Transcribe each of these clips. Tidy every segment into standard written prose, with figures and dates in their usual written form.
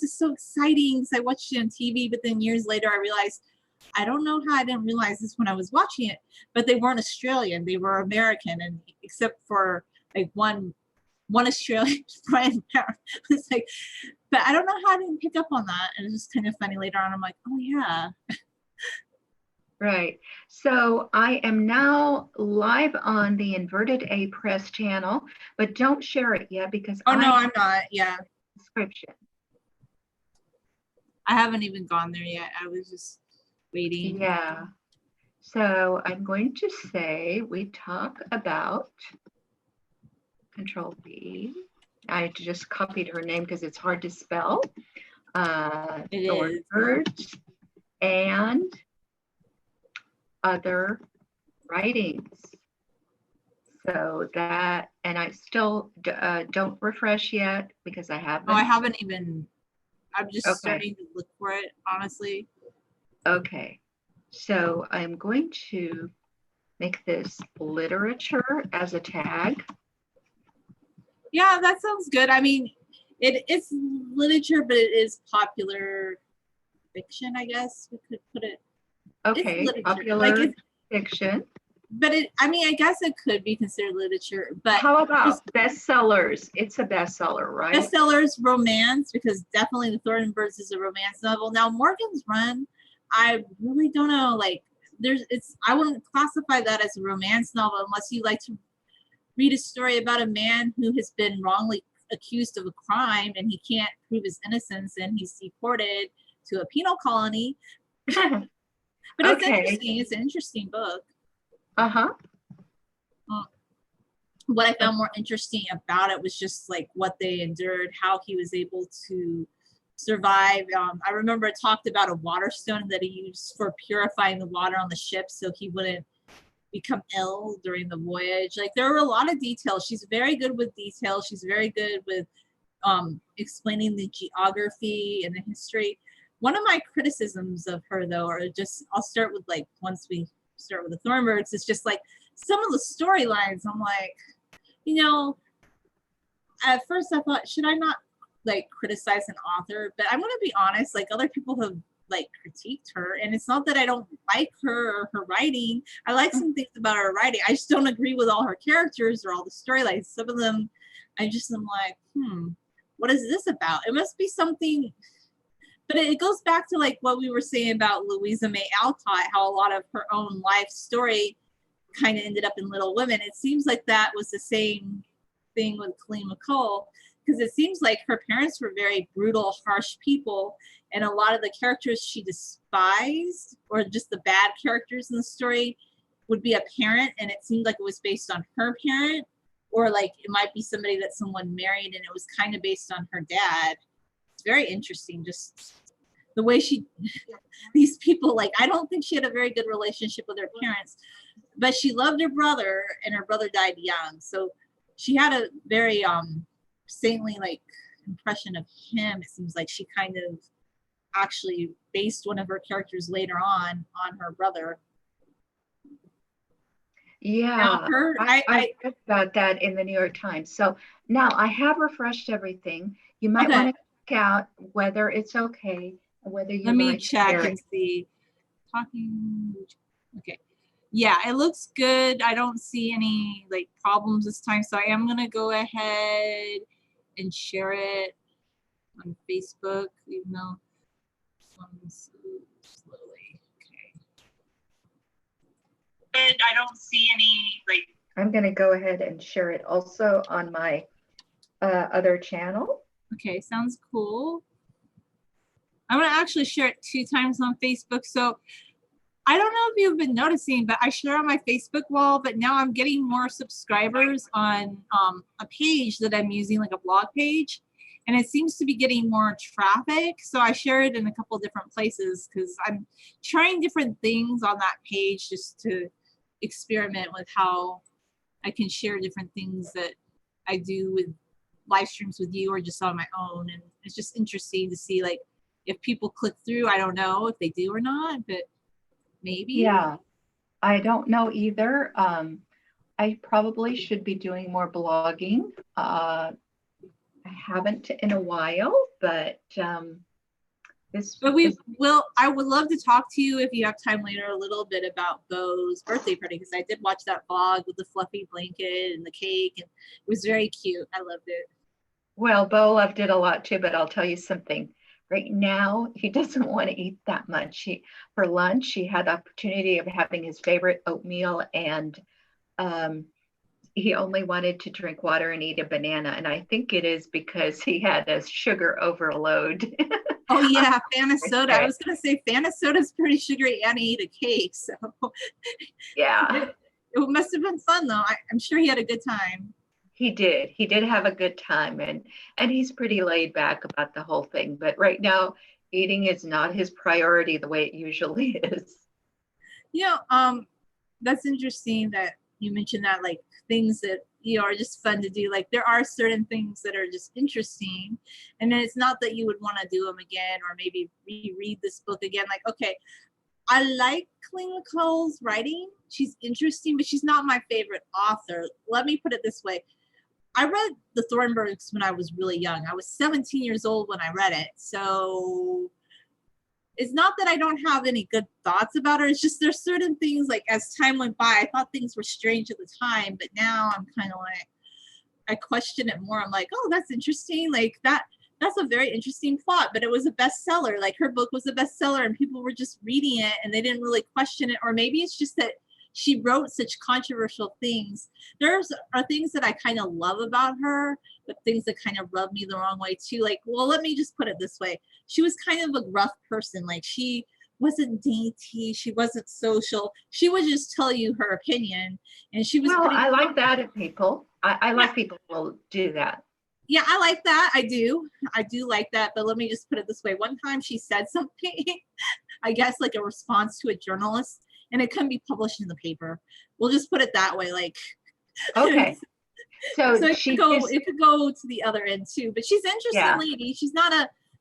is so exciting because I watched it on TV, but then years later I realized, I don't know how I didn't realize this when I was watching it, but they weren't Australian, they were American, and except for like one Australian friend. It's like, but I don't know how I didn't pick up on that. And it's just kind of funny later on. I'm like, oh yeah. Right. So I am now live on the Inverted A Press channel, but don't share it yet because no, I'm not. Yeah. Description. I haven't even gone there yet. I was just waiting. Yeah. So I'm going to say we talk about Control B. I just copied her name because it's hard to spell. Thornbirds and other writings. So that, and I still don't refresh yet because I haven't. Oh, I haven't even. I'm just starting to look for it, honestly. Okay. So I'm going to make this literature as a tag. Yeah, that sounds good. I mean, it's literature, but it is popular fiction, I guess we could put it. Okay, popular fiction. But I mean, I guess it could be considered literature. But how about bestsellers? It's a bestseller, right? Bestsellers, romance, because definitely The Thorn Birds is a romance novel. Now, Morgan's Run, I really don't know. Like, I wouldn't classify that as a romance novel unless you like to read a story about a man who has been wrongly accused of a crime and he can't prove his innocence and he's deported to a penal colony. But it's interesting. It's an interesting book. What I found more interesting about it was just like what they endured, how he was able to survive. I remember it talked about a water stone that he used for purifying the water on the ship so he wouldn't become ill during the voyage. Like, there were a lot of details. She's very good with details. She's very good with explaining the geography and the history. One of my criticisms of her, though, I'll start with, like, once we start with the Thornbirds, it's just like some of the storylines. I'm like, at first I thought, should I not like criticize an author? But I'm going to be honest, like, other people have like critiqued her, and it's not that I don't like her or her writing. I like some things about her writing. I just don't agree with all her characters or all the storylines. Some of them I'm like, what is this about? It must be something. But it goes back to like what we were saying about Louisa May Alcott, how a lot of her own life story kind of ended up in Little Women. It seems like that was the same thing with Colleen McCullough, because it seems like her parents were very brutal, harsh people, and a lot of the characters she despised, or just the bad characters in the story, would be a parent, and it seemed like it was based on her parent, or like it might be somebody that someone married and it was kind of based on her dad. It's very interesting, just the way these people, like, I don't think she had a very good relationship with her parents, but she loved her brother, and her brother died young. So she had a very saintly like impression of him. It seems like she kind of actually based one of her characters later on her brother. Yeah, I read about that in the New York Times. So now I have refreshed everything. You might want to check out whether it's okay, whether you let me check and see. Okay. Yeah, it looks good. I don't see any like problems this time, so I am gonna go ahead and share it on Facebook, even though slowly. Okay. And I don't see any like. I'm gonna go ahead and share it also on my other channel. Okay, sounds cool. I'm gonna actually share it 2 times on Facebook. So I don't know if you've been noticing, but I share on my Facebook wall, but now I'm getting more subscribers on a page that I'm using, like a blog page, and it seems to be getting more traffic. So I share it in a couple different places because I'm trying different things on that page just to experiment with how I can share different things that I do with live streams with you or just on my own. And it's just interesting to see, like, if people click through. I don't know if they do or not, but maybe. Yeah, I don't know either. I probably should be doing more blogging. I I haven't in a while, but But I would love to talk to you if you have time later a little bit about Beau's birthday party, because I did watch that vlog with the fluffy blanket and the cake, and it was very cute. I loved it. well, Beau loved it a lot too, but I'll tell you something. Right now, he doesn't want to eat that much. For lunch, he had the opportunity of having his favorite oatmeal, and um, he only wanted to drink water and eat a banana. And I think it is because he had a sugar overload. Oh yeah, Fanta soda. I was gonna say Fanta soda is pretty sugary, and he ate a cake, so Yeah, it must have been fun though. I'm sure he had a good time. he did. He did have a good time, and he's pretty laid back about the whole thing. But right now, eating is not his priority the way it usually is. You know, that's interesting that you mentioned that, like things that are just fun to do. Like there are certain things that are just interesting, and then it's not that you would want to do them again or maybe reread this book again. Like, okay, I like Colleen McCullough's writing. She's interesting, but she's not my favorite author. Let me put it this way. I read the Thornburgs when I was really young. I was 17 years old when I read it. So it's not that I don't have any good thoughts about her. It's just there's certain things, like as time went by, I thought things were strange at the time, but now I'm kind of like, I question it more. I'm like, oh, that's interesting. Like that's a very interesting plot, but it was a bestseller. Like her book was a bestseller and people were just reading it and they didn't really question it. Or maybe it's just that she wrote such controversial things. There's are things that I kind of love about her, but things that kind of rub me the wrong way too. Like, well, let me just put it this way. She was kind of a rough person. Like she wasn't dainty. She wasn't social. She would just tell you her opinion. And she was I like that in people. I like people who will do that. Yeah, I like that. I do like that. But let me just put it this way. One time she said something, I guess like a response to a journalist, and it couldn't be published in the paper. We'll just put it that way. Like, okay. So it could go to the other end too. But she's an interesting lady.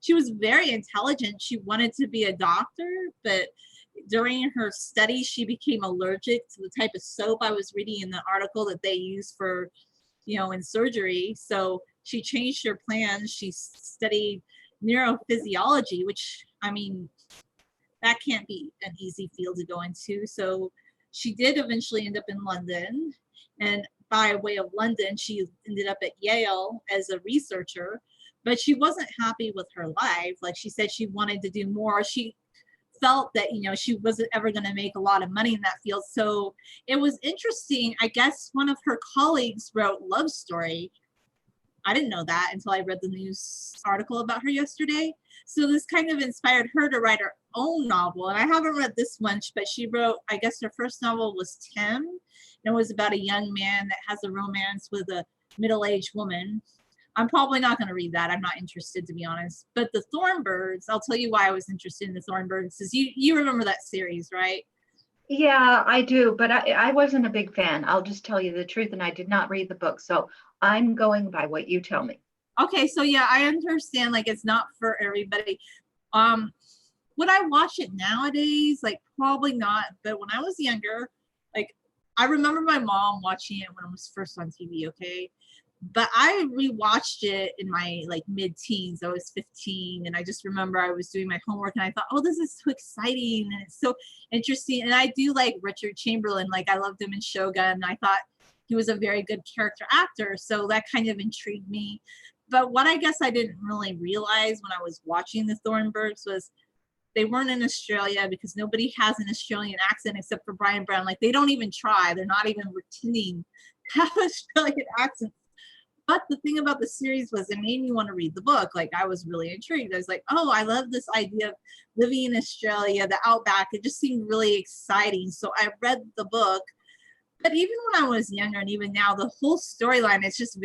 She was very intelligent. She wanted to be a doctor, but during her studies, she became allergic to the type of soap I was reading in the article that they use for, in surgery. So she changed her plans. She studied neurophysiology, which, I mean, that can't be an easy field to go into. So she did eventually end up in London. And by way of London, she ended up at Yale as a researcher. But she wasn't happy with her life. Like she said, she wanted to do more. She felt that, she wasn't ever going to make a lot of money in that field. So it was interesting. I guess one of her colleagues wrote Love Story. I didn't know that until I read the news article about her yesterday. So this kind of inspired her to write her own novel. And I haven't read this one, but she wrote, I guess her first novel was Tim. And it was about a young man that has a romance with a middle-aged woman. I'm probably not going to read that. I'm not interested, to be honest. But the Thornbirds, I'll tell you why I was interested in the Thornbirds, is you remember that series, right? Yeah, I do, but I wasn't a big fan. I'll just tell you the truth, and I did not read the book. So I'm going by what you tell me. Okay, so yeah, I understand, like, it's not for everybody. Would I watch it nowadays? Like, probably not. But when I was younger, like, I remember my mom watching it when it was first on TV, okay? But I rewatched it in my like mid-teens. I was 15, and I just remember I was doing my homework and I thought, oh, this is so exciting and it's so interesting. And I do like Richard Chamberlain. Like I loved him in Shogun. I thought he was a very good character actor. So that kind of intrigued me. But what I guess I didn't really realize when I was watching the Thornburgs was they weren't in Australia, because nobody has an Australian accent except for Brian Brown. Like they don't even try. They're not even pretending to have Australian accents. But the thing about the series was it made me want to read the book. Like I was really intrigued. I was like, oh, I love this idea of living in Australia, the outback. It just seemed really exciting. So I read the book. But even when I was younger and even now, the whole storyline is just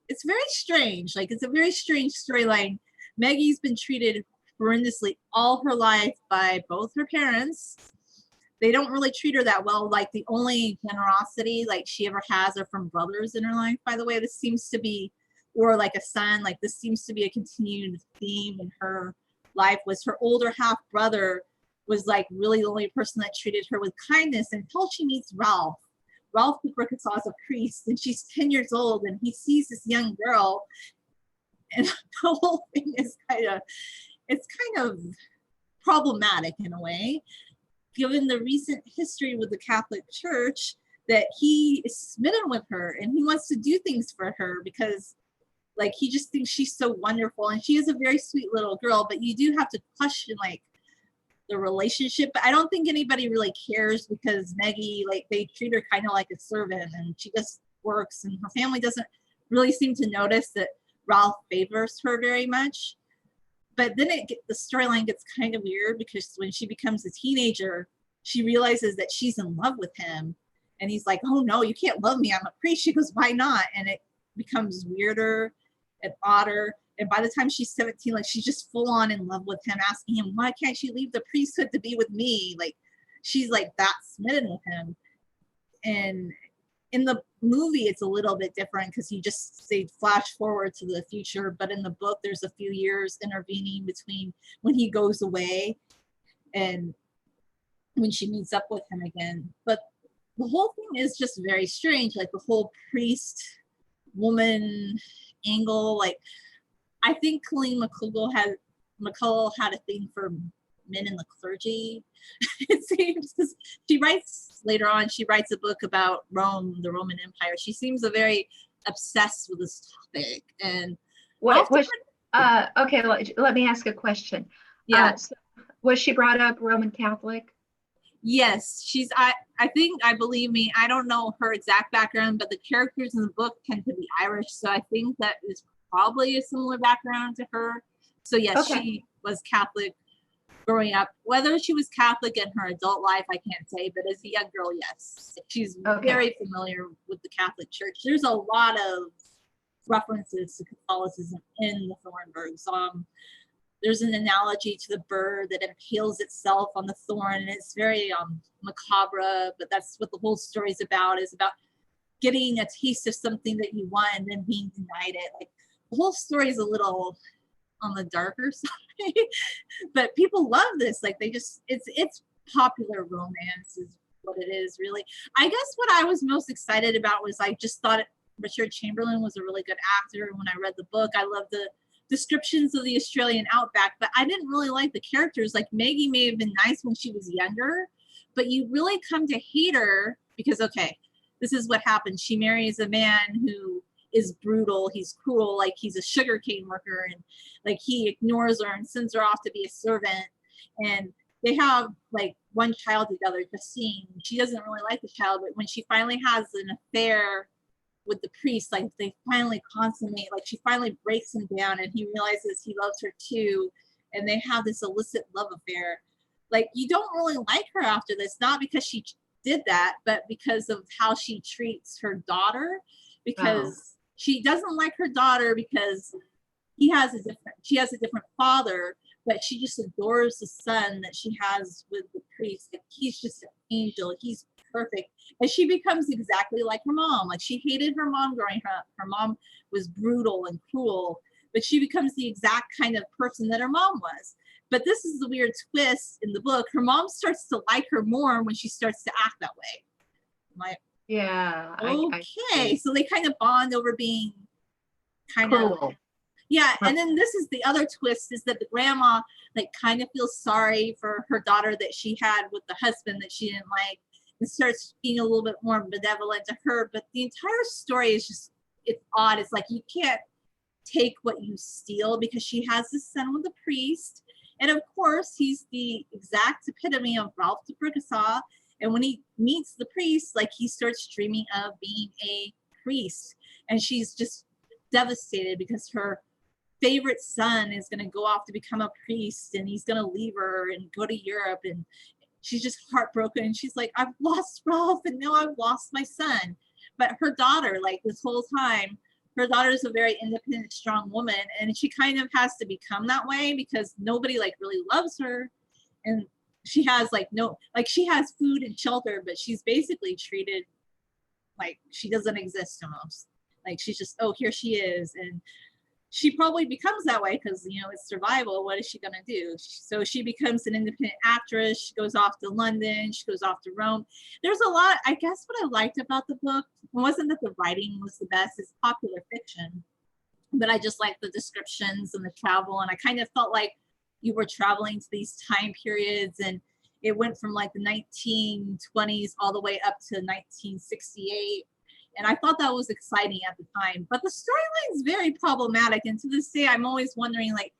it's very strange. Like it's a very strange storyline. Maggie's been treated horrendously all her life by both her parents. They don't really treat her that well. Like the only generosity like she ever has are from brothers in her life. By the way, this seems to be, or like a son, like this seems to be a continued theme in her life. Was her older half brother was like really the only person that treated her with kindness until she meets Ralph. Ralph Cooper is a priest, and she's 10 years old, and he sees this young girl, And the whole thing is it's kind of problematic in a way, given the recent history with the Catholic Church, that he is smitten with her and he wants to do things for her because like he just thinks she's so wonderful, and she is a very sweet little girl, but you do have to question like the relationship. But I don't think anybody really cares because Maggie, like they treat her kind of like a servant and she just works, and her family doesn't really seem to notice that Ralph favors her very much. But then the storyline gets kind of weird because when she becomes a teenager, she realizes that she's in love with him. And he's like, oh no, you can't love me, I'm a priest. She goes, why not? And it becomes weirder and odder. And by the time she's 17, like she's just full on in love with him, asking him, why can't she leave the priesthood to be with me? Like she's like that smitten with him. And in the movie, it's a little bit different because he just say flash forward to the future. But in the book, there's a few years intervening between when he goes away and when she meets up with him again. But the whole thing is just very strange, like the whole priest woman angle. Like I think Colleen McCullough had a thing for men in the clergy. It seems, because she writes later on, she writes a book about Rome, the Roman Empire. She seems a very obsessed with this topic. And okay, let me ask a question. Yeah. So was she brought up Roman Catholic? Yes, she's, I believe me, I don't know her exact background, but the characters in the book tend to be Irish. So I think that is probably a similar background to her. So yes, okay. She was Catholic growing up. Whether she was Catholic in her adult life, I can't say, but as a young girl, yes. She's very familiar with the Catholic Church. There's a lot of references to Catholicism in the Thornburgs. There's an analogy to the bird that impales itself on the thorn, and it's very macabre, but that's what the whole story is about getting a taste of something that you want and then being denied it. Like the whole story is a little on the darker side, but people love this. Like it's popular romance is what it is, really. I guess what I was most excited about was I just thought Richard Chamberlain was a really good actor. When I read the book, I loved the descriptions of the Australian outback, but I didn't really like the characters. Like Maggie may have been nice when she was younger, but you really come to hate her because, okay, this is what happens. She marries a man who is brutal. He's cruel. Like he's a sugarcane worker, and like he ignores her and sends her off to be a servant. And they have like one child together, Justine. She doesn't really like the child, but when she finally has an affair with the priest, like they finally consummate, like she finally breaks him down and he realizes he loves her too, and they have this illicit love affair. Like you don't really like her after this, not because she did that, but because of how she treats her daughter, because she doesn't like her daughter because she has a different father, but she just adores the son that she has with the priest. Like he's just an angel. He's perfect. And she becomes exactly like her mom. Like she hated her mom growing up. Her mom was brutal and cruel, but she becomes the exact kind of person that her mom was. But this is the weird twist in the book. Her mom starts to like her more when she starts to act that way. I'm like, yeah. Okay. So they kind of bond over being kind of. Yeah. And then this is the other twist, is that the grandma like kind of feels sorry for her daughter that she had with the husband that she didn't like, and starts being a little bit more benevolent to her. But the entire story is just, it's odd. It's like you can't take what you steal, because she has this son with a priest. And of course, he's the exact epitome of Ralph de Bricassau. And when he meets the priest, like he starts dreaming of being a priest. And she's just devastated because her favorite son is going to go off to become a priest, and he's going to leave her and go to Europe. And she's just heartbroken. And she's like, I've lost Ralph, and now I've lost my son. But her daughter, like this whole time, her daughter is a very independent, strong woman. And she kind of has to become that way because nobody like really loves her. And she has like she has food and shelter, but she's basically treated like she doesn't exist almost. Like she's just, oh, here she is. And she probably becomes that way because, you know, it's survival. What is she going to do? So she becomes an independent actress. She goes off to London. She goes off to Rome. There's a lot. I guess what I liked about the book wasn't that the writing was the best. It's popular fiction. but I just like the descriptions and the travel. And I kind of felt like you were traveling to these time periods, and it went from like the 1920s all the way up to 1968. And I thought that was exciting at the time, but the storyline is very problematic. And to this day, I'm always wondering, like,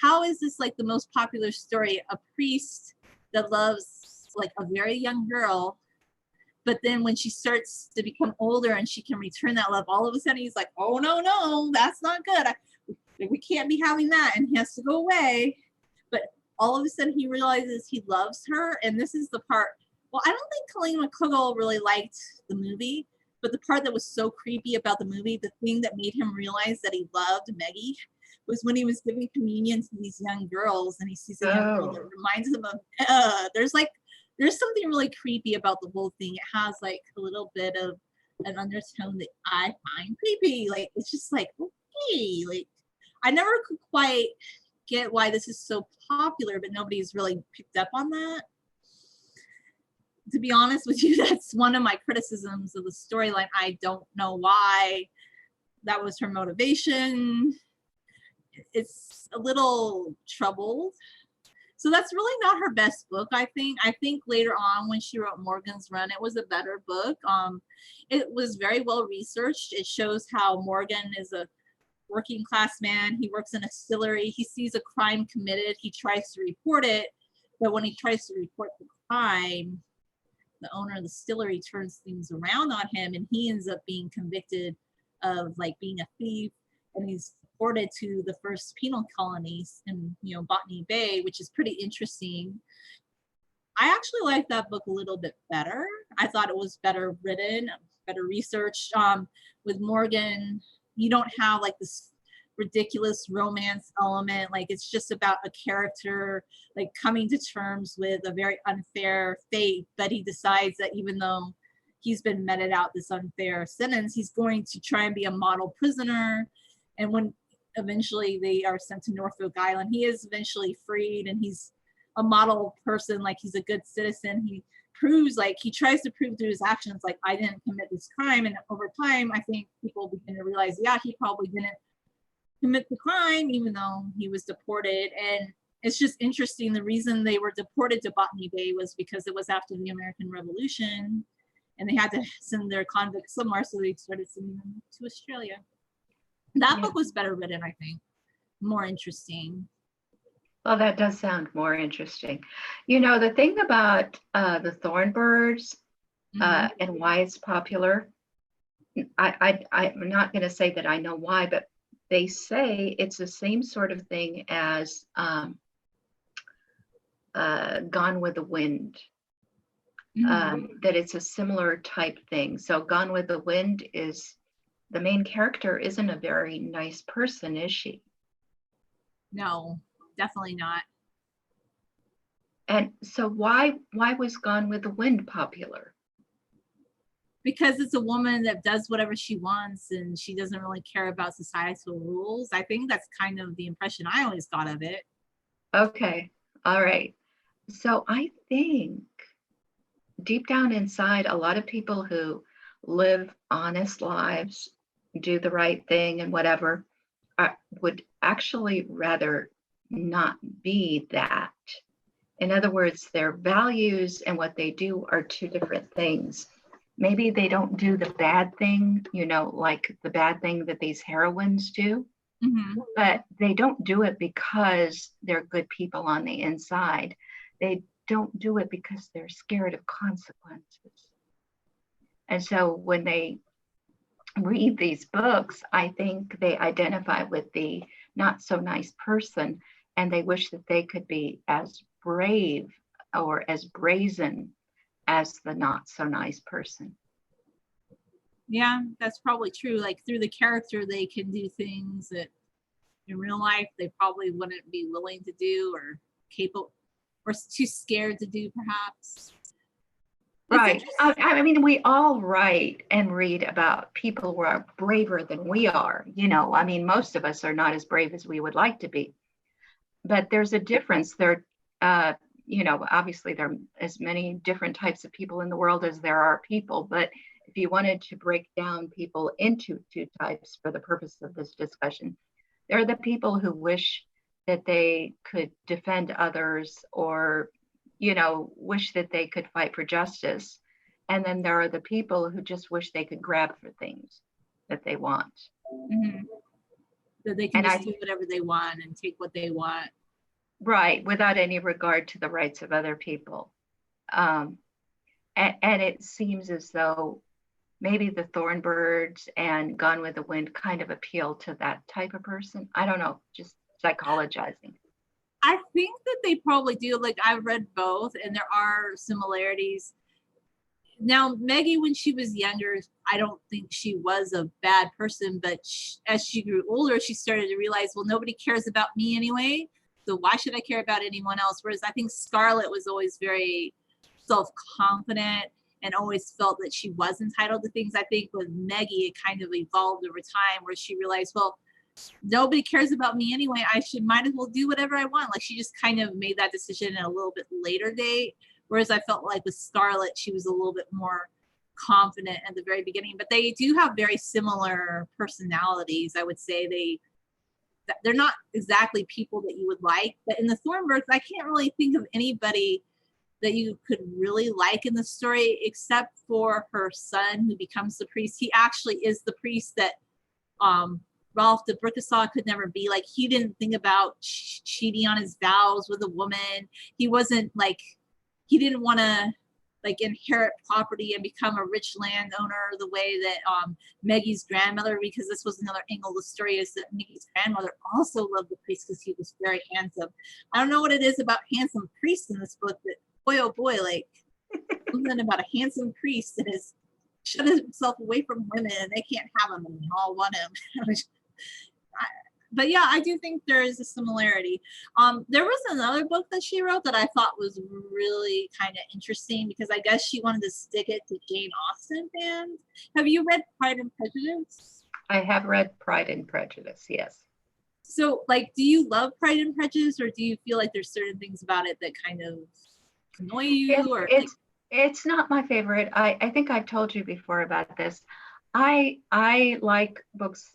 how is this like the most popular story? A priest that loves like a very young girl, but then when she starts to become older and she can return that love, all of a sudden he's like, oh no, that's not good. We can't be having that, and he has to go away. But all of a sudden he realizes he loves her, and this is the part. Well, I don't think Colleen McCullough really liked the movie, but the part that was so creepy about the movie, the thing that made him realize that he loved Maggie, was when he was giving communion to these young girls, and he sees a young girl that reminds him of. There's something really creepy about the whole thing. It has like a little bit of an undertone that I find creepy. Like, it's just like, okay, like, I never could quite get why this is so popular, but nobody's really picked up on that. To be honest with you, that's one of my criticisms of the storyline. I don't know why that was her motivation. It's a little troubled. So that's really not her best book, I think. I think later on when she wrote Morgan's Run, it was a better book. It was very well researched. It shows how Morgan is a working class man. He works in a distillery. He sees a crime committed. He tries to report it. But when he tries to report the crime, the owner of the distillery turns things around on him, and he ends up being convicted of like being a thief, and he's deported to the first penal colonies in, Botany Bay, which is pretty interesting. I actually like that book a little bit better. I thought it was better written, better researched. With Morgan, you don't have like this ridiculous romance element. Like, it's just about a character like coming to terms with a very unfair fate, but he decides that even though he's been meted out this unfair sentence, he's going to try and be a model prisoner. And when eventually they are sent to Norfolk Island, he is eventually freed, and he's a model person. Like, he's a good citizen. He proves, like, he tries to prove through his actions, like, I didn't commit this crime. And over time, I think people begin to realize, yeah, he probably didn't commit the crime, even though he was deported. And it's just interesting. The reason they were deported to Botany Bay was because it was after the American Revolution, and they had to send their convicts somewhere, so they started sending them to Australia. That book was better written, I think, more interesting. Well, that does sound more interesting. The thing about the Thorn birds and why it's popular, I'm not going to say that I know why, but they say it's the same sort of thing as Gone with the Wind, that it's a similar type thing. So Gone with the Wind is, the main character isn't a very nice person, is she? No, definitely not. And so why was Gone with the Wind popular? Because it's a woman that does whatever she wants, and she doesn't really care about societal rules. I think that's kind of the impression I always got of it. Okay, all right. So I think deep down inside, a lot of people who live honest lives, do the right thing and whatever, would actually rather not be that. In other words, their values and what they do are two different things. Maybe they don't do the bad thing, like the bad thing that these heroines do, but they don't do it because they're good people on the inside. They don't do it because they're scared of consequences. And so when they read these books, I think they identify with the not so nice person, and they wish that they could be as brave or as brazen as the not so nice person. Yeah, that's probably true. Like, through the character, they can do things that in real life they probably wouldn't be willing to do, or capable, or too scared to do, perhaps. Right. I mean, we all write and read about people who are braver than we are. I mean, most of us are not as brave as we would like to be. But there's a difference. Obviously there are as many different types of people in the world as there are people, but if you wanted to break down people into two types for the purpose of this discussion, there are the people who wish that they could defend others or, wish that they could fight for justice. And then there are the people who just wish they could grab for things that they want. Mm-hmm. That they can just do whatever they want and take what they want. Right, without any regard to the rights of other people. And it seems as though maybe the Thornbirds and Gone with the Wind kind of appeal to that type of person. I don't know, just psychologizing. I think that they probably do. Like, I've read both and there are similarities. Now, Maggie, when she was younger, I don't think she was a bad person, but as she grew older, she started to realize, well, nobody cares about me anyway, so why should I care about anyone else? Whereas I think Scarlett was always very self-confident and always felt that she was entitled to things. I think with Maggie, it kind of evolved over time where she realized, well, nobody cares about me anyway, might as well do whatever I want. Like, she just kind of made that decision at a little bit later date. Whereas I felt like with Scarlett, she was a little bit more confident at the very beginning, but they do have very similar personalities. I would say they're not exactly people that you would like, but in the Thornbirds, I can't really think of anybody that you could really like in the story, except for her son who becomes the priest. He actually is the priest that Ralph de Bricasaw could never be. Like, he didn't think about cheating on his vows with a woman. He wasn't like, he didn't want to like inherit property and become a rich landowner the way that Maggie's grandmother, because this was another angle of the story, is that Maggie's grandmother also loved the priest because he was very handsome. I don't know what it is about handsome priests in this book, but boy, oh boy, like something about a handsome priest that has shut himself away from women and they can't have him and they all want him. But yeah, I do think there is a similarity. There was another book that she wrote that I thought was really kind of interesting because I guess she wanted to stick it to Jane Austen fans. Have you read Pride and Prejudice? I have read Pride and Prejudice, yes. So, like, do you love Pride and Prejudice, or do you feel like there's certain things about it that kind of annoy you? It's not my favorite. I think I've told you before about this. I like books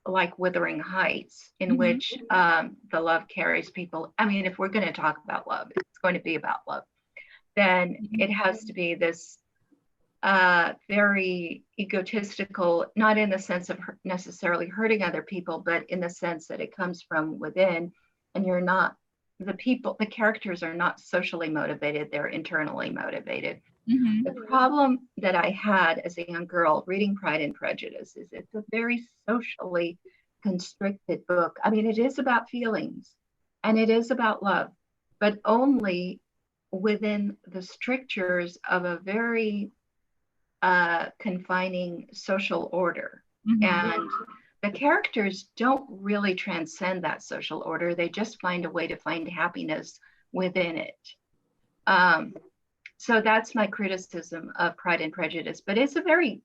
like Wuthering Heights, in which the love carries people. I mean, if we're going to talk about love, it's going to be about love. Then it has to be this very egotistical, not in the sense of necessarily hurting other people, but in the sense that it comes from within, and you're not, the characters are not socially motivated, they're internally motivated. The problem that I had as a young girl reading Pride and Prejudice is it's a very socially constricted book. I mean, it is about feelings and it is about love, but only within the strictures of a very confining social order. And the characters don't really transcend that social order. They just find a way to find happiness within it. So that's my criticism of Pride and Prejudice. But it's a very,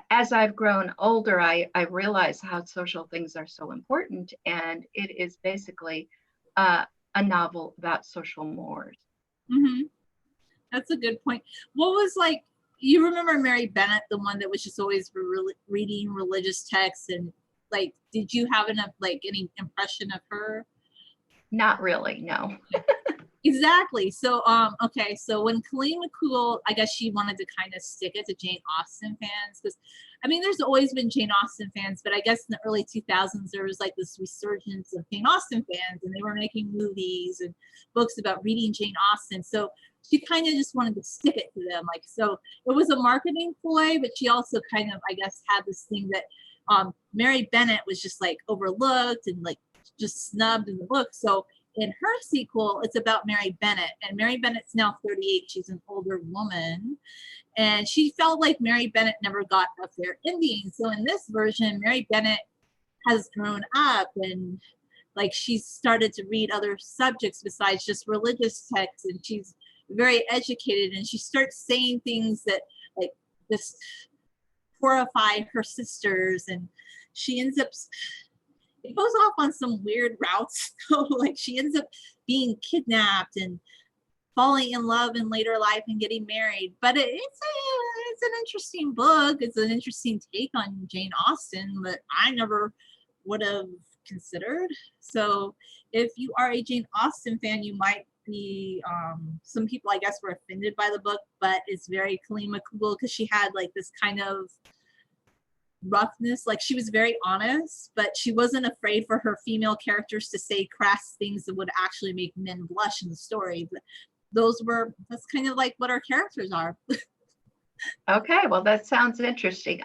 as I've grown older, I realize how social things are so important. And it is basically a novel about social mores. That's a good point. What was like, you remember Mary Bennett, the one that was just always reading religious texts, and like, did you have any impression of her? Not really, no. Exactly. So, okay. So when Colleen McCullough, I guess she wanted to kind of stick it to Jane Austen fans, because I mean, there's always been Jane Austen fans, but I guess in the early 2000s, there was like this resurgence of Jane Austen fans, and they were making movies and books about reading Jane Austen. So she kind of just wanted to stick it to them. Like, so it was a marketing ploy, but she also kind of, I guess, had this thing that Mary Bennett was just like overlooked and like just snubbed in the book. So in her sequel, it's about Mary Bennett, and Mary Bennett's now 38. She's an older woman, and she felt like Mary Bennett never got a fair ending. So in this version, Mary Bennett has grown up, and like she's started to read other subjects besides just religious texts, and she's very educated, and she starts saying things that like just horrify her sisters, and she ends up, it goes off on some weird routes. So like she ends up being kidnapped and falling in love in later life and getting married. But it's it's an interesting book. It's an interesting take on Jane Austen that I never would have considered. So if you are a Jane Austen fan, you might be, some people I guess were offended by the book, but it's very Colleen McCullough because she had like this kind of roughness. Like she was very honest, but she wasn't afraid for her female characters to say crass things that would actually make men blush in the story. But that's kind of like what our characters are. Okay, well, that sounds interesting.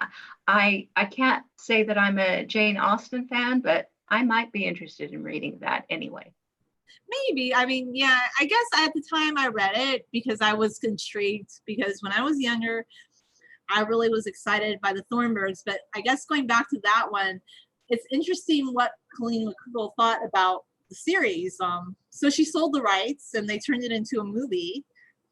I can't say that I'm a Jane Austen fan, but I might be interested in reading that anyway. Maybe. I mean, yeah, I guess at the time I read it because I was intrigued because when I was younger, I really was excited by the Thornburgs. But I guess going back to that one, it's interesting what Colleen McCullough thought about the series. So she sold the rights and they turned it into a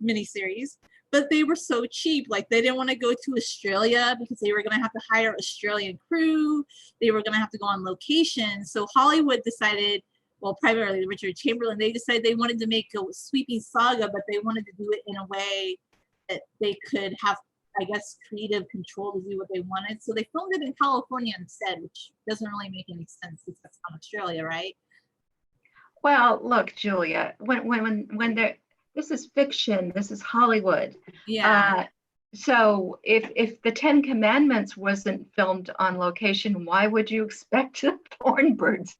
miniseries, but they were so cheap. Like they didn't want to go to Australia because they were going to have to hire Australian crew. They were going to have to go on location. So Hollywood decided, well, primarily Richard Chamberlain, they decided they wanted to make a sweeping saga, but they wanted to do it in a way that they could have, I guess, creative control to do what they wanted. So they filmed it in California instead, which doesn't really make any sense because that's not Australia, right? Well, look, Julia, when this is fiction, this is Hollywood. Yeah. So if the Ten Commandments wasn't filmed on location, why would you expect the Thornbirds?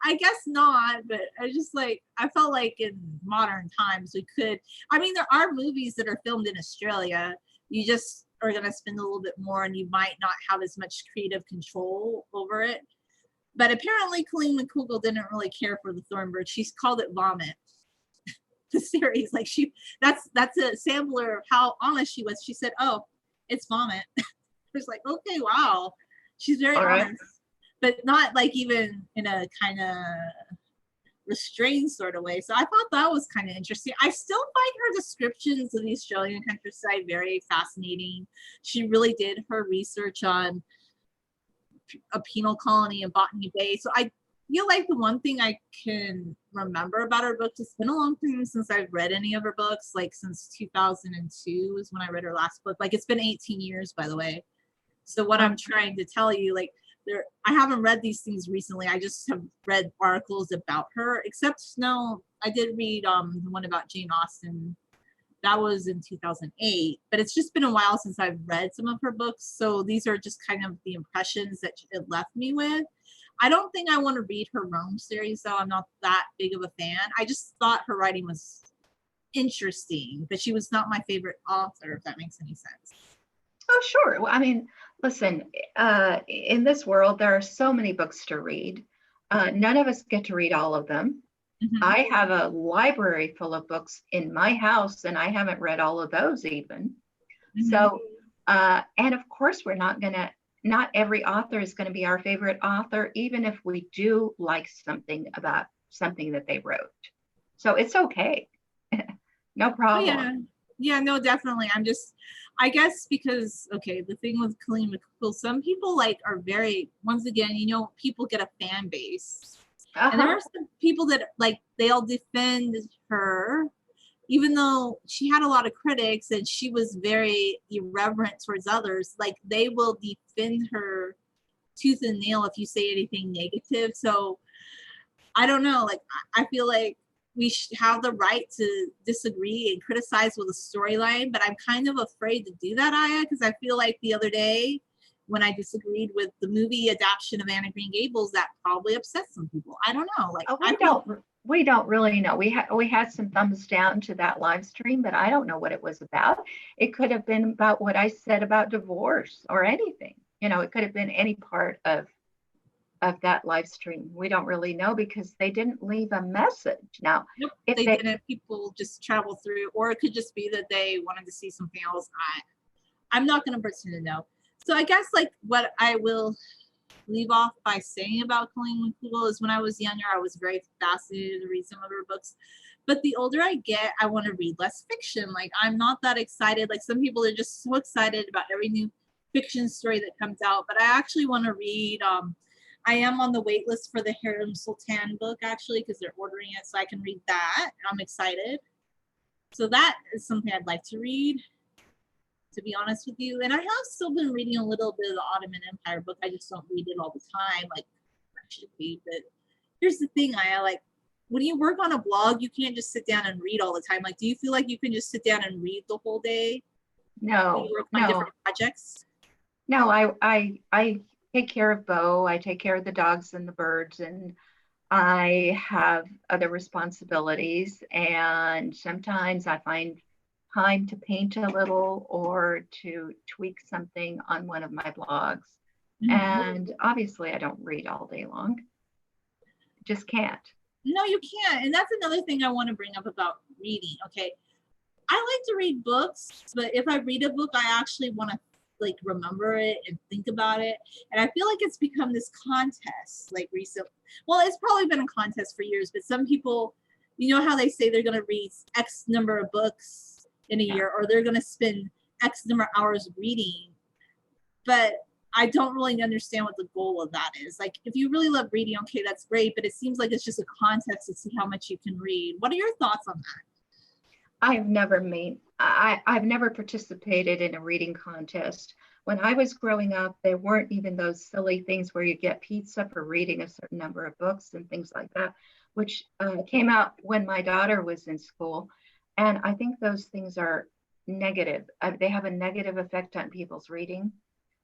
I guess not, but I felt like in modern times we could. I mean, there are movies that are filmed in Australia. You just are going to spend a little bit more and you might not have as much creative control over it. But apparently Colleen McCullough didn't really care for the Thornbirds. She's called it vomit. The series, like that's a sampler of how honest she was. She said, "Oh, it's vomit." It was like, okay, wow. She's very honest, but not like even in a kind of restrained sort of way. So I thought that was kind of interesting. I still find her descriptions of the Australian countryside very fascinating. She really did her research on a penal colony in Botany Bay. So I feel like the one thing I can remember about her books, it's been a long time since I've read any of her books, like since 2002 is when I read her last book. Like it's been 18 years, by the way. So what I'm trying to tell you, like I haven't read these things recently. I just have read articles about her, except no, I did read the one about Jane Austen. That was in 2008, but it's just been a while since I've read some of her books. So these are just kind of the impressions that it left me with. I don't think I want to read her Rome series, though. I'm not that big of a fan. I just thought her writing was interesting, but she was not my favorite author, if that makes any sense. Oh, sure. Well, I mean, listen, in this world, there are so many books to read. None of us get to read all of them. Mm-hmm. I have a library full of books in my house, and I haven't read all of those even. Mm-hmm. So, and of course, not every author is going to be our favorite author, even if we do like something about something that they wrote. So it's okay. No problem. Oh, yeah, no, definitely. I guess because, okay, the thing with Colleen McCullough, some people are very, once again, people get a fan base. Uh-huh. And there are some people that they'll defend her, even though she had a lot of critics and she was very irreverent towards others. They will defend her tooth and nail if you say anything negative. So I don't know. I feel like we should have the right to disagree and criticize with a storyline, but I'm kind of afraid to do that, Aya, because I feel like the other day when I disagreed with the movie adaptation of Anne of Green Gables, that probably upset some people. I don't know. We don't really know. We had some thumbs down to that live stream, but I don't know what it was about. It could have been about what I said about divorce or anything. It could have been any part of that live stream. We don't really know because they didn't leave a message. Now, nope, if they didn't, people just travel through, or it could just be that they wanted to see something else. I'm not going to pretend to know. So I guess what I will leave off by saying about Colleen McCullough is when I was younger, I was very fascinated to read some of her books. But the older I get, I want to read less fiction. I'm not that excited. Some people are just so excited about every new fiction story that comes out. But I actually want to read, I am on the wait list for the Harem Sultan book, actually, because they're ordering it, so I can read that. I'm excited. So that is something I'd like to read. to be honest with you. And I have still been reading a little bit of the Ottoman Empire book. I just don't read it all the time, like I should be. But here's the thing, I like when you work on a blog, you can't just sit down and read all the time. Like, do you feel like you can just sit down and read the whole day? No, You work on different projects? no, I take care of Bo, I take care of the dogs and the birds, and I have other responsibilities. And sometimes I find time to paint a little or to tweak something on one of my blogs. And obviously, I don't read all day long. Just can't. No, you can't. And that's another thing I want to bring up about reading. Okay. I like to read books, but if I read a book, I actually want to like remember it and think about it. And I feel like it's become this contest like recently. Well, it's probably been a contest for years, but some people, you know how they say they're going to read X number of books in a year, or they're going to spend X number of hours reading. But I don't really understand what the goal of that is. Like, if you really love reading, okay, that's great, but it seems like it's just a contest to see how much you can read. What are your thoughts on that? I've never participated in a reading contest. When I was growing up, there weren't even those silly things where you get pizza for reading a certain number of books and things like that, which came out when my daughter was in school. And I think those things are negative. They have a negative effect on people's reading,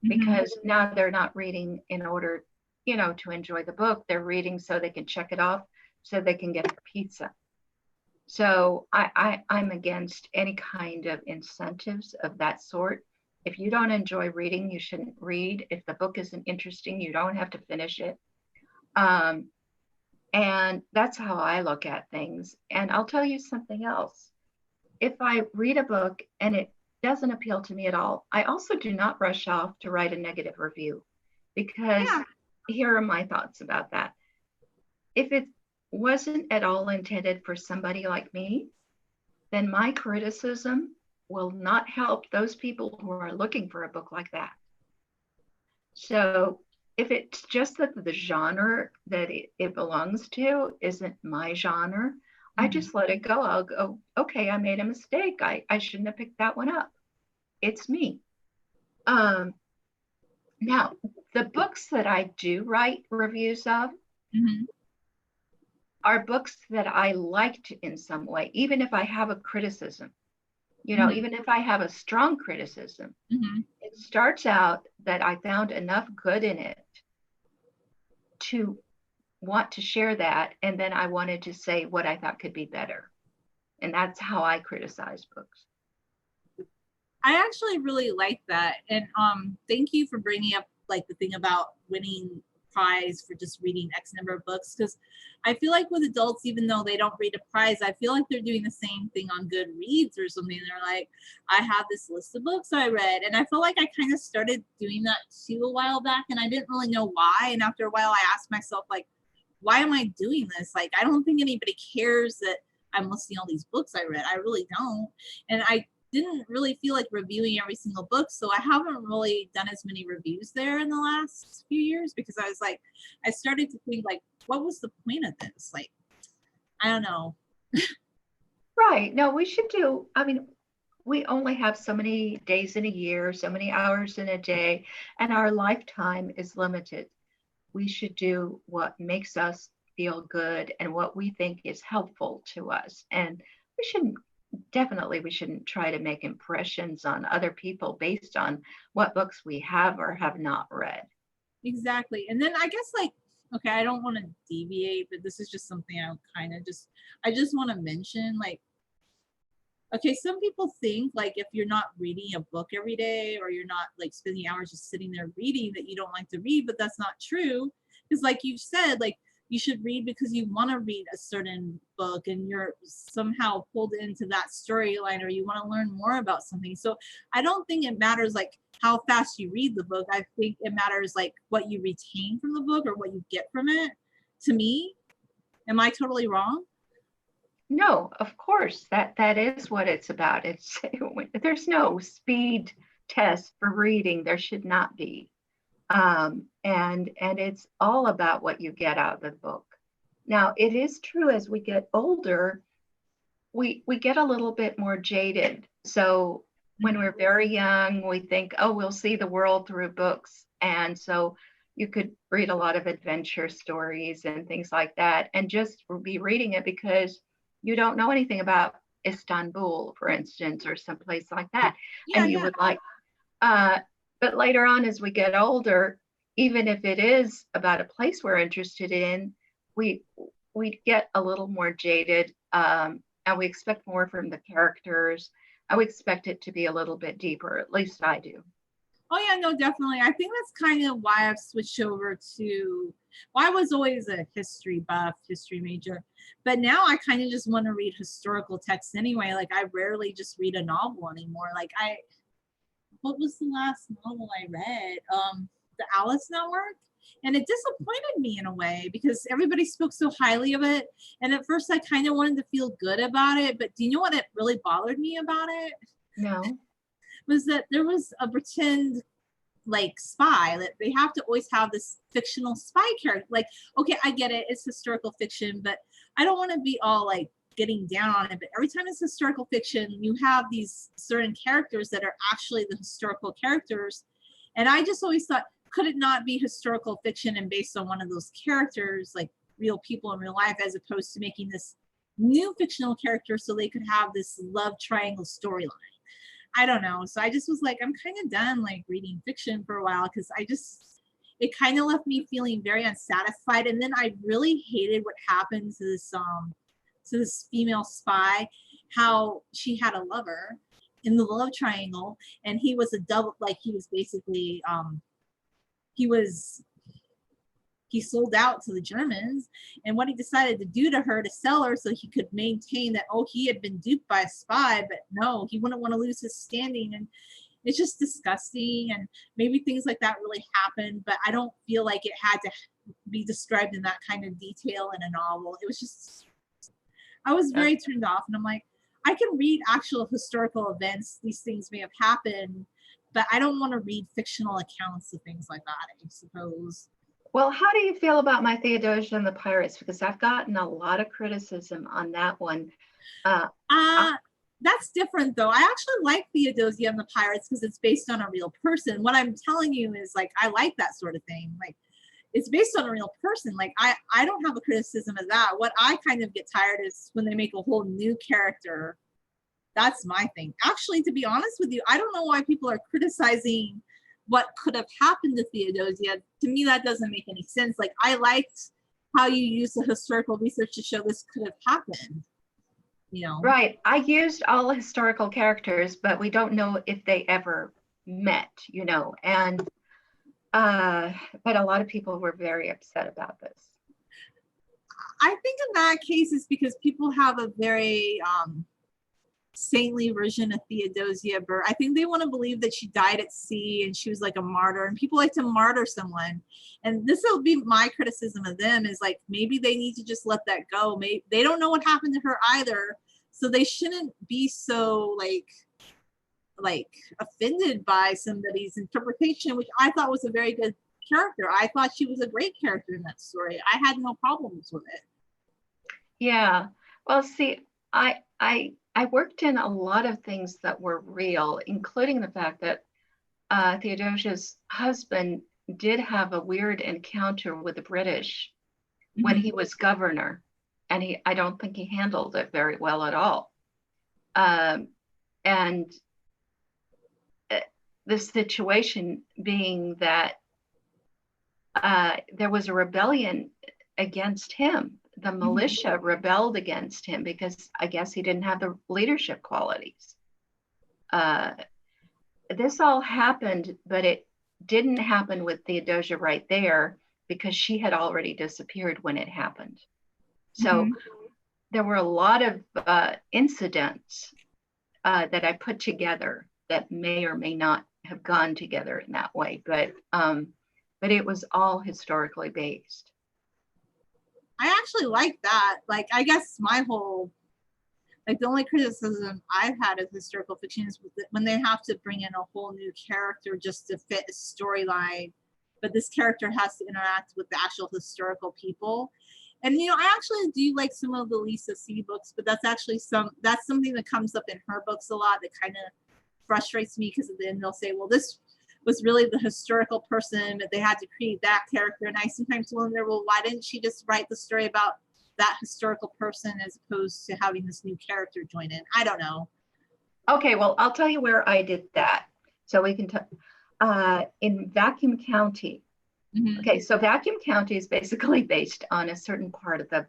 because now they're not reading in order, to enjoy the book. They're reading so they can check it off, so they can get the pizza. So I'm against any kind of incentives of that sort. If you don't enjoy reading, you shouldn't read. If the book isn't interesting, you don't have to finish it. And that's how I look at things. And I'll tell you something else. If I read a book and it doesn't appeal to me at all, I also do not rush off to write a negative review, because here are my thoughts about that. If it wasn't at all intended for somebody like me, then my criticism will not help those people who are looking for a book like that. So if it's just that the genre that it belongs to isn't my genre, I just let it go. I'll go, okay, I made a mistake. I shouldn't have picked that one up. It's me. Now, the books that I do write reviews of are books that I liked in some way, even if I have a criticism, even if I have a strong criticism. It starts out that I found enough good in it to want to share that, and then I wanted to say what I thought could be better. And that's how I criticize books. I actually really like that. And thank you for bringing up like the thing about winning prize for just reading X number of books, because I feel like with adults, even though they don't read a prize, I feel like they're doing the same thing on Goodreads or something. They're like, I have this list of books I read, and I feel like I kind of started doing that too a while back, and I didn't really know why. And after a while, I asked myself, like, why am I doing this? Like, I don't think anybody cares that I'm listing all these books I read. I really don't. And I didn't really feel like reviewing every single book, so I haven't really done as many reviews there in the last few years, because I was like, I started to think like, what was the point of this? Like, I don't know. Right. No, we should do, we only have so many days in a year, so many hours in a day, and our lifetime is limited. We should do what makes us feel good and what we think is helpful to us. And we shouldn't try to make impressions on other people based on what books we have or have not read. Exactly. And then I guess like, okay, I don't want to deviate, but this is just something I just want to mention, like, okay, some people think like if you're not reading a book every day, or you're not like spending hours just sitting there reading, that you don't like to read, but that's not true. Because like you said, like, you should read because you want to read a certain book and you're somehow pulled into that storyline, or you want to learn more about something. So I don't think it matters like how fast you read the book. I think it matters like what you retain from the book or what you get from it. To me, am I totally wrong? No, of course, that is what it's about. There's no speed test for reading. There should not be. And it's all about what you get out of the book. Now, it is true, as we get older, we get a little bit more jaded. So when we're very young, we think, oh, we'll see the world through books. And so you could read a lot of adventure stories and things like that, and just be reading it because you don't know anything about Istanbul, for instance, or someplace like that. Yeah, And you yeah. would like, but later on, as we get older, even if it is about a place we're interested in, we get a little more jaded, and we expect more from the characters. I would expect it to be a little bit deeper. At least I do. Oh yeah, no, definitely. I think that's kind of why I've switched over to. Well, I was always a history buff, history major, but now I kind of just want to read historical texts anyway. Like I rarely just read a novel anymore. Like what was the last novel I read? The Alice Network. And it disappointed me in a way because everybody spoke so highly of it. And at first I kind of wanted to feel good about it. But do you know what it really bothered me about it? No. Was that there was a pretend like spy that they have to always have this fictional spy character. Like, okay, I get it. It's historical fiction, but I don't want to be all like getting down on it. But every time it's historical fiction, you have these certain characters that are actually the historical characters. And I just always thought, could it not be historical fiction and based on one of those characters, like real people in real life, as opposed to making this new fictional character so they could have this love triangle storyline? I don't know. So I just was like, I'm kind of done like reading fiction for a while because it kind of left me feeling very unsatisfied. And then I really hated what happened to this female spy, how she had a lover in the love triangle, and he was a double, like he was basically he sold out to the Germans, and what he decided to do to her to sell her so he could maintain that, oh, he had been duped by a spy, but no, he wouldn't want to lose his standing. And it's just disgusting. And maybe things like that really happened, but I don't feel like it had to be described in that kind of detail in a novel. It was just, I was very turned off, and I'm like, I can read actual historical events. These things may have happened, but I don't want to read fictional accounts of things like that, I suppose. Well, how do you feel about my Theodosia and the Pirates? Because I've gotten a lot of criticism on that one. That's different though. I actually like Theodosia and the Pirates because it's based on a real person. What I'm telling you is like, I like that sort of thing. Like it's based on a real person. Like I don't have a criticism of that. What I kind of get tired is when they make a whole new character. That's my thing. Actually, to be honest with you, I don't know why people are criticizing what could have happened to Theodosia. To me, that doesn't make any sense. Like I liked how you used the historical research to show this could have happened. You know? Right. I used all historical characters, but we don't know if they ever met, you know, and but a lot of people were very upset about this. I think in that case it's because people have a very saintly version of Theodosia Burr. I think they want to believe that she died at sea and she was like a martyr, and people like to martyr someone. And this will be my criticism of them, is like, maybe they need to just let that go. Maybe they don't know what happened to her either, so they shouldn't be so like offended by somebody's interpretation, which I thought was a very good character. I thought she was a great character in that story. I had no problems with it. Yeah. Well, see, I worked in a lot of things that were real, including the fact that Theodosia's husband did have a weird encounter with the British when he was governor, and I don't think he handled it very well at all. And the situation being that there was a rebellion against him. The militia rebelled against him because I guess he didn't have the leadership qualities. This all happened, but it didn't happen with Theodosia right there because she had already disappeared when it happened. So there were a lot of incidents that I put together that may or may not have gone together in that way, but it was all historically based. I actually like that. Like, I guess my whole, like, the only criticism I've had of historical fiction is when they have to bring in a whole new character just to fit a storyline, but this character has to interact with the actual historical people. And, you know, I actually do like some of the Lisa C books, but that's actually something that comes up in her books a lot that kind of frustrates me because then they'll say, well, this was really the historical person, but they had to create that character. And I sometimes wonder, well, why didn't she just write the story about that historical person as opposed to having this new character join in? I don't know. Okay, well, I'll tell you where I did that. So we can in Vacuum County. Okay, so Vacuum County is basically based on a certain part of the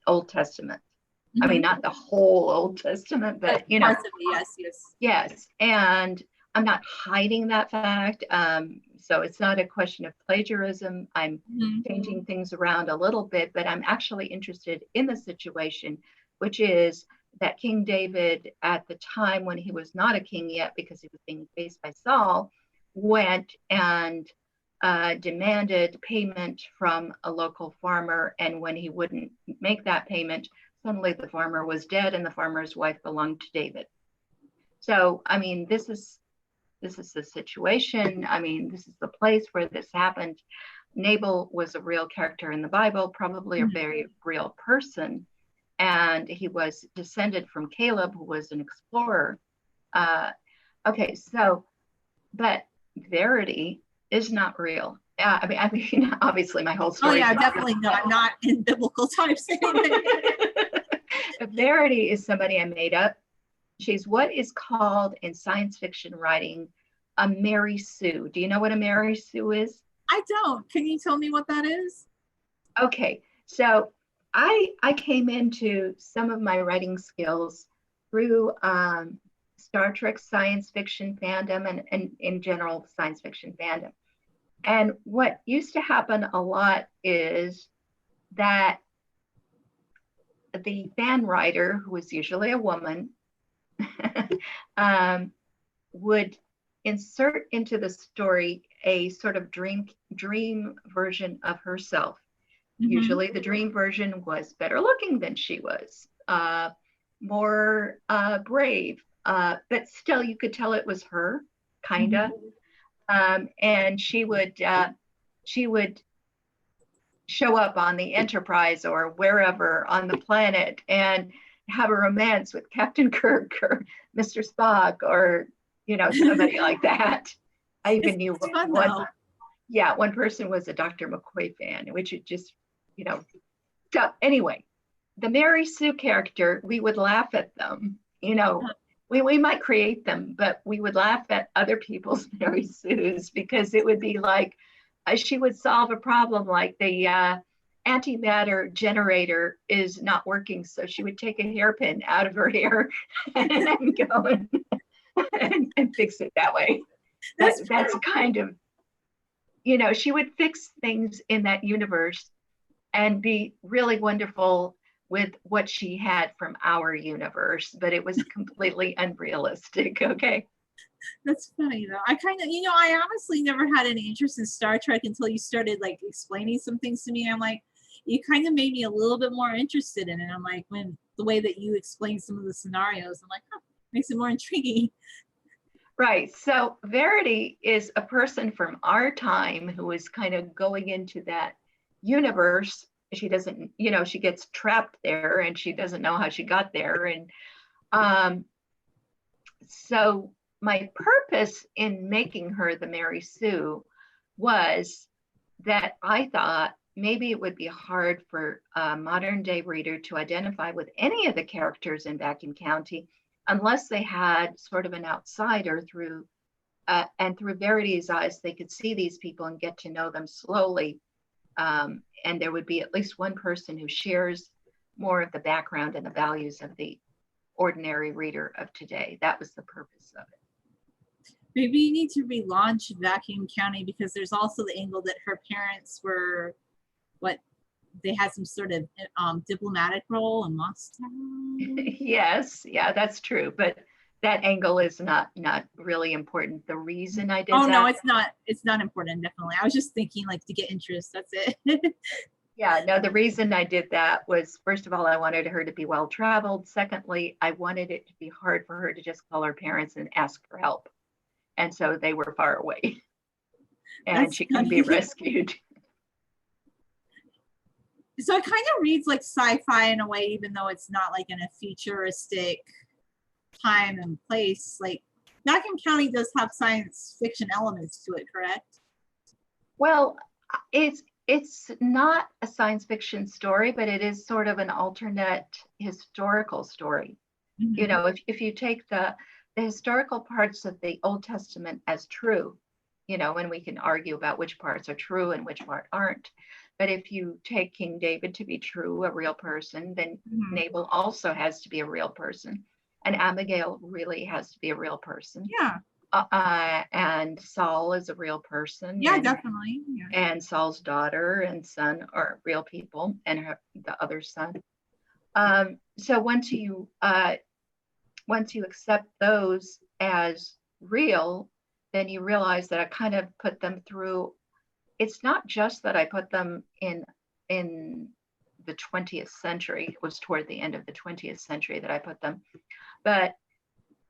Old Testament. I mean, not the whole Old Testament, but parts of it, yes. And I'm not hiding that fact. So it's not a question of plagiarism. I'm changing things around a little bit, but I'm actually interested in the situation, which is that King David, at the time when he was not a king yet, because he was being faced by Saul, went and demanded payment from a local farmer. And when he wouldn't make that payment, suddenly the farmer was dead and the farmer's wife belonged to David. So, I mean, this is the situation. I mean, this is the place where this happened. Nabal was a real character in the Bible, probably a very real person. And he was descended from Caleb, who was an explorer. Okay, so, but Verity is not real. I mean, obviously my whole story. Oh yeah, definitely not in biblical times. Verity is somebody I made up. She's what is called in science fiction writing a Mary Sue. Do you know what a Mary Sue is? I don't. Can you tell me what that is? Okay, so I came into some of my writing skills through Star Trek science fiction fandom and in general science fiction fandom. And what used to happen a lot is that the fan writer, who was usually a woman, would insert into the story a sort of dream version of herself. Usually the dream version was better looking than she was, more brave, but still you could tell it was her, kind of. And she would show up on the Enterprise or wherever on the planet and have a romance with Captain Kirk or Mr. Spock or, somebody like that. I even knew one person was a Dr. McCoy fan, which it just, So anyway, the Mary Sue character, we would laugh at them, we might create them, but we would laugh at other people's Mary Sues because it would be like, she would solve a problem like the antimatter generator is not working. So she would take a hairpin out of her hair and go and fix it that way. That's kind of, she would fix things in that universe and be really wonderful with what she had from our universe, but it was completely unrealistic. Okay. That's funny though. I kind of, I honestly never had any interest in Star Trek until you started like explaining some things to me. I'm like, you kind of made me a little bit more interested in it. I'm like, when the way that you explain some of the scenarios, I'm like, makes it more intriguing. Right. So Verity is a person from our time who is kind of going into that universe. She doesn't, she gets trapped there and she doesn't know how she got there. And so my purpose in making her the Mary Sue was that I thought maybe it would be hard for a modern day reader to identify with any of the characters in Vacuum County unless they had sort of an outsider through Verity's eyes. They could see these people and get to know them slowly. And there would be at least one person who shares more of the background and the values of the ordinary reader of today. That was the purpose of it. Maybe you need to relaunch Vacuum County because there's also the angle that her parents were, they had some sort of diplomatic role in Moscow. Yes, yeah, that's true. But that angle is not really important. The reason I did that. No, it's not important, definitely. I was just thinking like to get interest, that's it. Yeah, no, the reason I did that was, first of all, I wanted her to be well-traveled. Secondly, I wanted it to be hard for her to just call her parents and ask for help. And so they were far away and that's she couldn't be rescued. So it kind of reads like sci-fi in a way, even though it's not like in a futuristic time and place. Like, Macon County does have science fiction elements to it, correct? Well, it's not a science fiction story, but it is sort of an alternate historical story. Mm-hmm. You know, if you take the historical parts of the Old Testament as true, you know, and we can argue about which parts are true and which part aren't. But if you take King David to be true, a real person, then Mm-hmm. Nabal also has to be a real person. And Abigail really has to be a real person. Yeah. And Saul is a real person. Yeah, and, definitely. Yeah. And Saul's daughter and son are real people, and the other son. So once you accept those as real, then you realize that I kind of put them through. It's not just that I put them in the 20th century. It was toward the end of the 20th century that I put them, but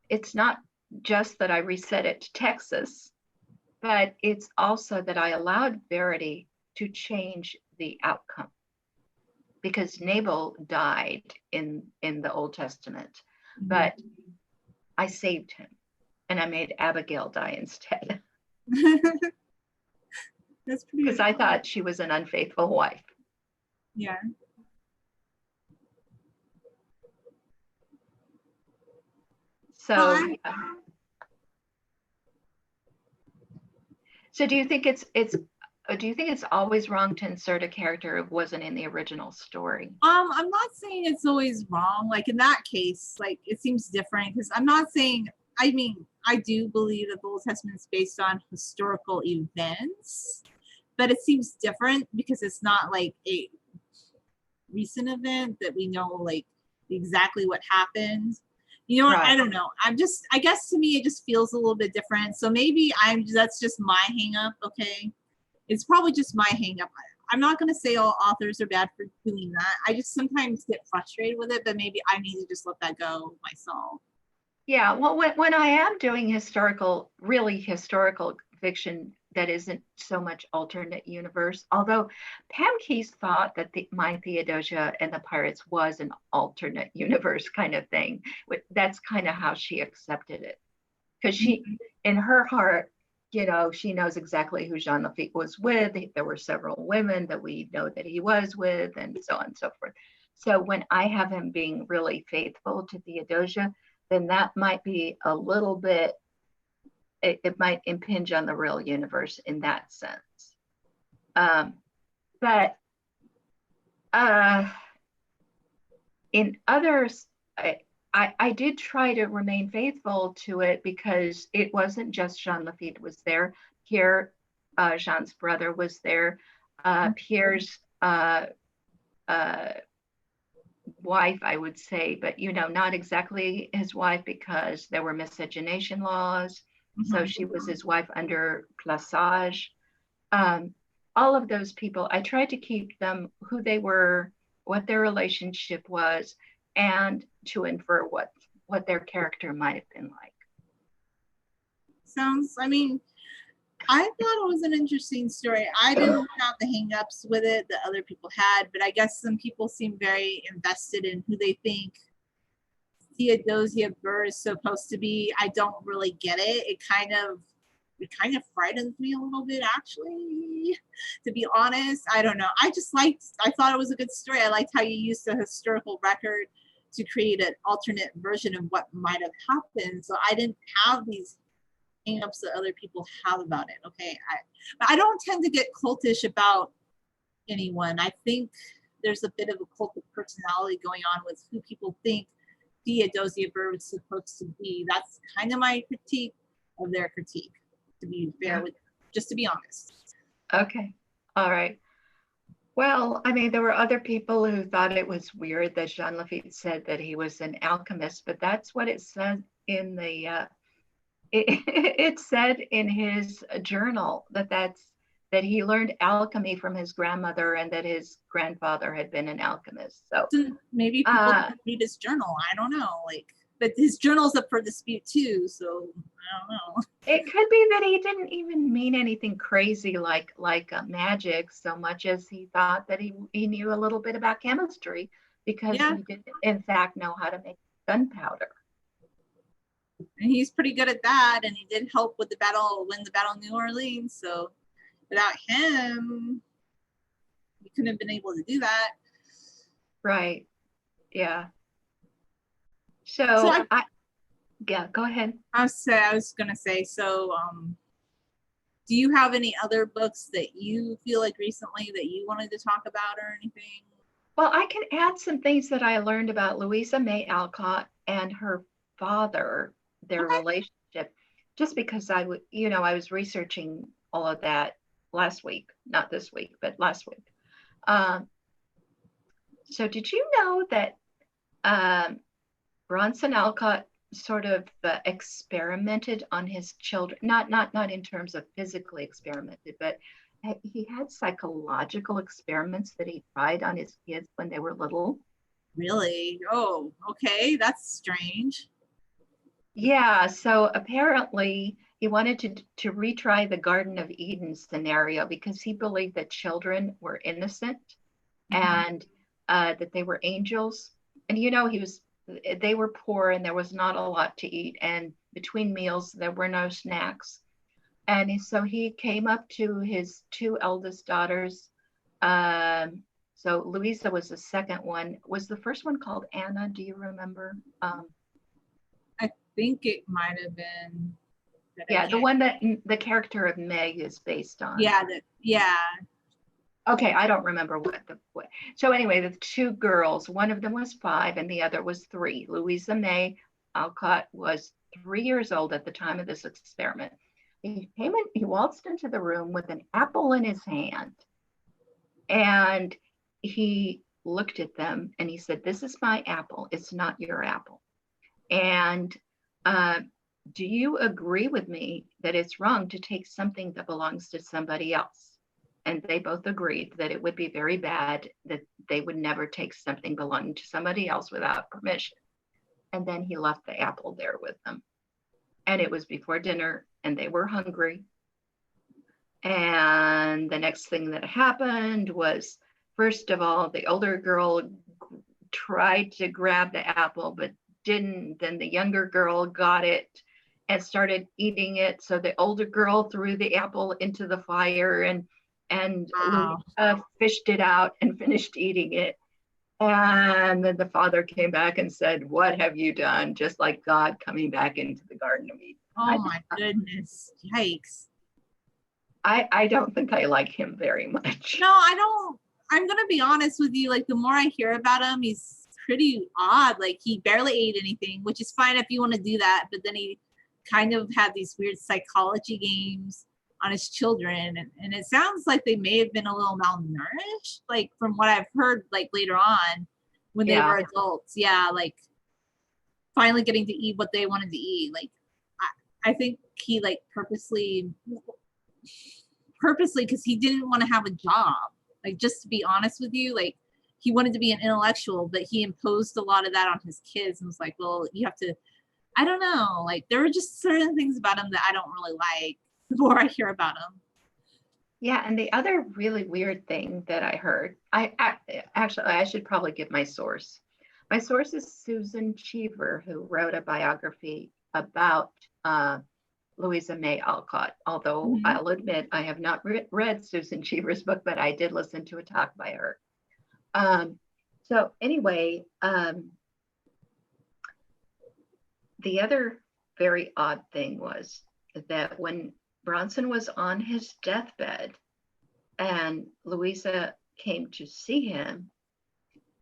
it's not just that I reset it to Texas, but it's also that I allowed Verity to change the outcome, because Nabal died in the Old Testament, but I saved him and I made Abigail die instead. That's pretty. Because I thought she was an unfaithful wife. Yeah. So, so do you think it's always wrong to insert a character who wasn't in the original story? I'm not saying it's always wrong. Like in that case, like it seems different, because I'm not saying, I mean, I do believe that the Old Testament is based on historical events, but it seems different because it's not like a recent event that we know like exactly what happened. You know what? Right. I don't know. I guess to me, it just feels a little bit different. So maybe that's just my hang up. Okay. It's probably just my hang up. I'm not going to say all authors are bad for doing that. I just sometimes get frustrated with it, but maybe I need to just let that go myself. Yeah. Well, when I am doing really historical fiction that isn't so much alternate universe, although Pam Keyes thought that my Theodosia and the Pirates was an alternate universe kind of thing. That's kind of how she accepted it. Because she, in her heart, you know, she knows exactly who Jean Lafitte was with. There were several women that we know that he was with, and so on and so forth. So when I have him being really faithful to Theodosia, then that might be a little bit, it might impinge on the real universe in that sense. But in others, I did try to remain faithful to it, because it wasn't just Jean Lafitte was there. Pierre, Jean's brother, was there. Pierre's wife, I would say, but you know, not exactly his wife, because there were miscegenation laws. So she was his wife under Plaçage. All of those people, I tried to keep them who they were, what their relationship was, and to infer what their character might have been like. I mean, I thought it was an interesting story. I didn't have the hang-ups with it that other people had, but I guess some people seem very invested in who they think Theodosia Burr is supposed to be. I don't really get it. It kind of frightens me a little bit, actually, to be honest. I don't know. I thought it was a good story. I liked how you used the historical record to create an alternate version of what might have happened. So I didn't have these hang-ups that other people have about it. Okay. But I don't tend to get cultish about anyone. I think there's a bit of a cult of personality going on with who people think Theodosia Burr is supposed to be. That's kind of my critique of their critique, to be fair with, just to be honest. Okay. All right. Well, I mean, there were other people who thought it was weird that Jean Lafitte said that he was an alchemist, but that's what it said in the, it said in his journal that he learned alchemy from his grandmother, and that his grandfather had been an alchemist. So maybe people didn't read his journal. I don't know. But his journal's up for dispute too, so I don't know. It could be that he didn't even mean anything crazy like magic, so much as he thought that he knew a little bit about chemistry, because he did in fact know how to make gunpowder. And he's pretty good at that. And he did help with the battle, win the battle of New Orleans. So without him, we couldn't have been able to do that. Right. Yeah. So yeah, go ahead. I was gonna say, so do you have any other books that you feel like recently that you wanted to talk about or anything? Well, I can add some things that I learned about Louisa May Alcott and her father, their Okay. relationship, just because I was researching all of that last week, not this week, but last week. So did you know that Bronson Alcott sort of experimented on his children, not in terms of physically experimented, but he had psychological experiments that he tried on his kids when they were little. Really? Oh, okay. That's strange. Yeah, so apparently he wanted to retry the Garden of Eden scenario because he believed that children were innocent and that they were angels. And they were poor and there was not a lot to eat. And between meals, there were no snacks. And so he came up to his two eldest daughters. So Louisa was the second one. Was the first one called Anna? Do you remember? I think it might have been. Yeah, the one that the character of Meg is based on. Yeah, Okay, I don't remember what. So anyway, the two girls, one of them was 5 and the other was 3. Louisa May Alcott was 3 years old at the time of this experiment. He waltzed into the room with an apple in his hand. And he looked at them and he said, "This is my apple. It's not your apple. And do you agree with me that it's wrong to take something that belongs to somebody else?" And they both agreed that it would be very bad, that they would never take something belonging to somebody else without permission. And then he left the apple there with them. And it was before dinner and they were hungry. And the next thing that happened was, first of all, the older girl tried to grab the apple, but didn't. Then the younger girl got it and started eating it. So the older girl threw the apple into the fire and wow. fished it out and finished eating it. And then the father came back and said, "What have you done?" Just like God coming back into the Garden of Eden. Oh my goodness. Yikes. I don't think I like him very much. No, I don't. I'm going to be honest with you. Like, the more I hear about him, he's pretty odd. Like, he barely ate anything, which is fine if you want to do that. But then he kind of had these weird psychology games on his children. And it sounds like they may have been a little malnourished, like, from what I've heard, like, later on when they were adults. Yeah, like, finally getting to eat what they wanted to eat. Like, I think he, like, purposely, because he didn't want to have a job. Like, just to be honest with you, like, he wanted to be an intellectual, but he imposed a lot of that on his kids and was like, well, you have to, I don't know. Like, there were just certain things about him that I don't really like the more I hear about him. Yeah, and the other really weird thing that I heard, I should probably give my source. My source is Susan Cheever, who wrote a biography about Louisa May Alcott, although I'll admit I have not read Susan Cheever's book, but I did listen to a talk by her. So anyway, the other very odd thing was that when Bronson was on his deathbed and Louisa came to see him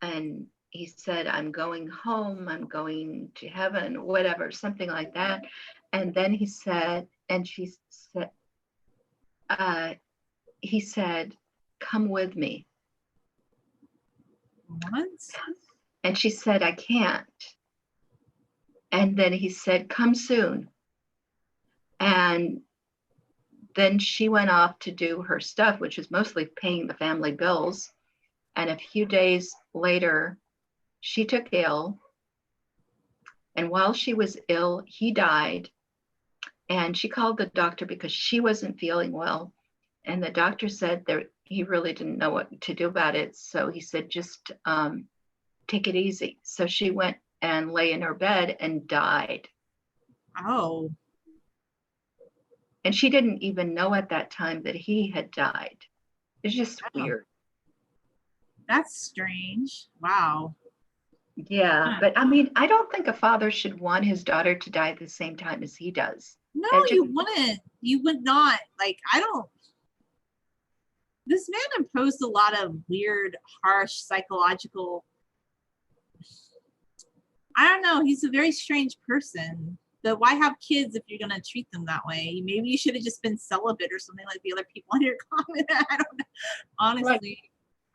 and he said, "I'm going home, I'm going to heaven," whatever, something like that. And then he said, he said, "Come with me." What? And she said, "I can't." And then he said, "Come soon." And then she went off to do her stuff, which is mostly paying the family bills. And a few days later, she took ill. And while she was ill, he died. And she called the doctor because she wasn't feeling well. And the doctor said that he really didn't know what to do about it. So he said, just take it easy. So she went and lay in her bed and died. Oh, And she didn't even know at that time that he had died. It's just oh, weird. that's strange. Wow. Yeah, Huh. but I mean, I don't think a father should want his daughter to die at the same time as he does. No, It just, you wouldn't. You would not. Like, I don't. This man imposed a lot of weird, harsh psychological. I don't know. He's a very strange person. But why have kids if you're gonna treat them that way? Maybe you should have just been celibate or something like the other people in your comment. I don't know. like, Honestly,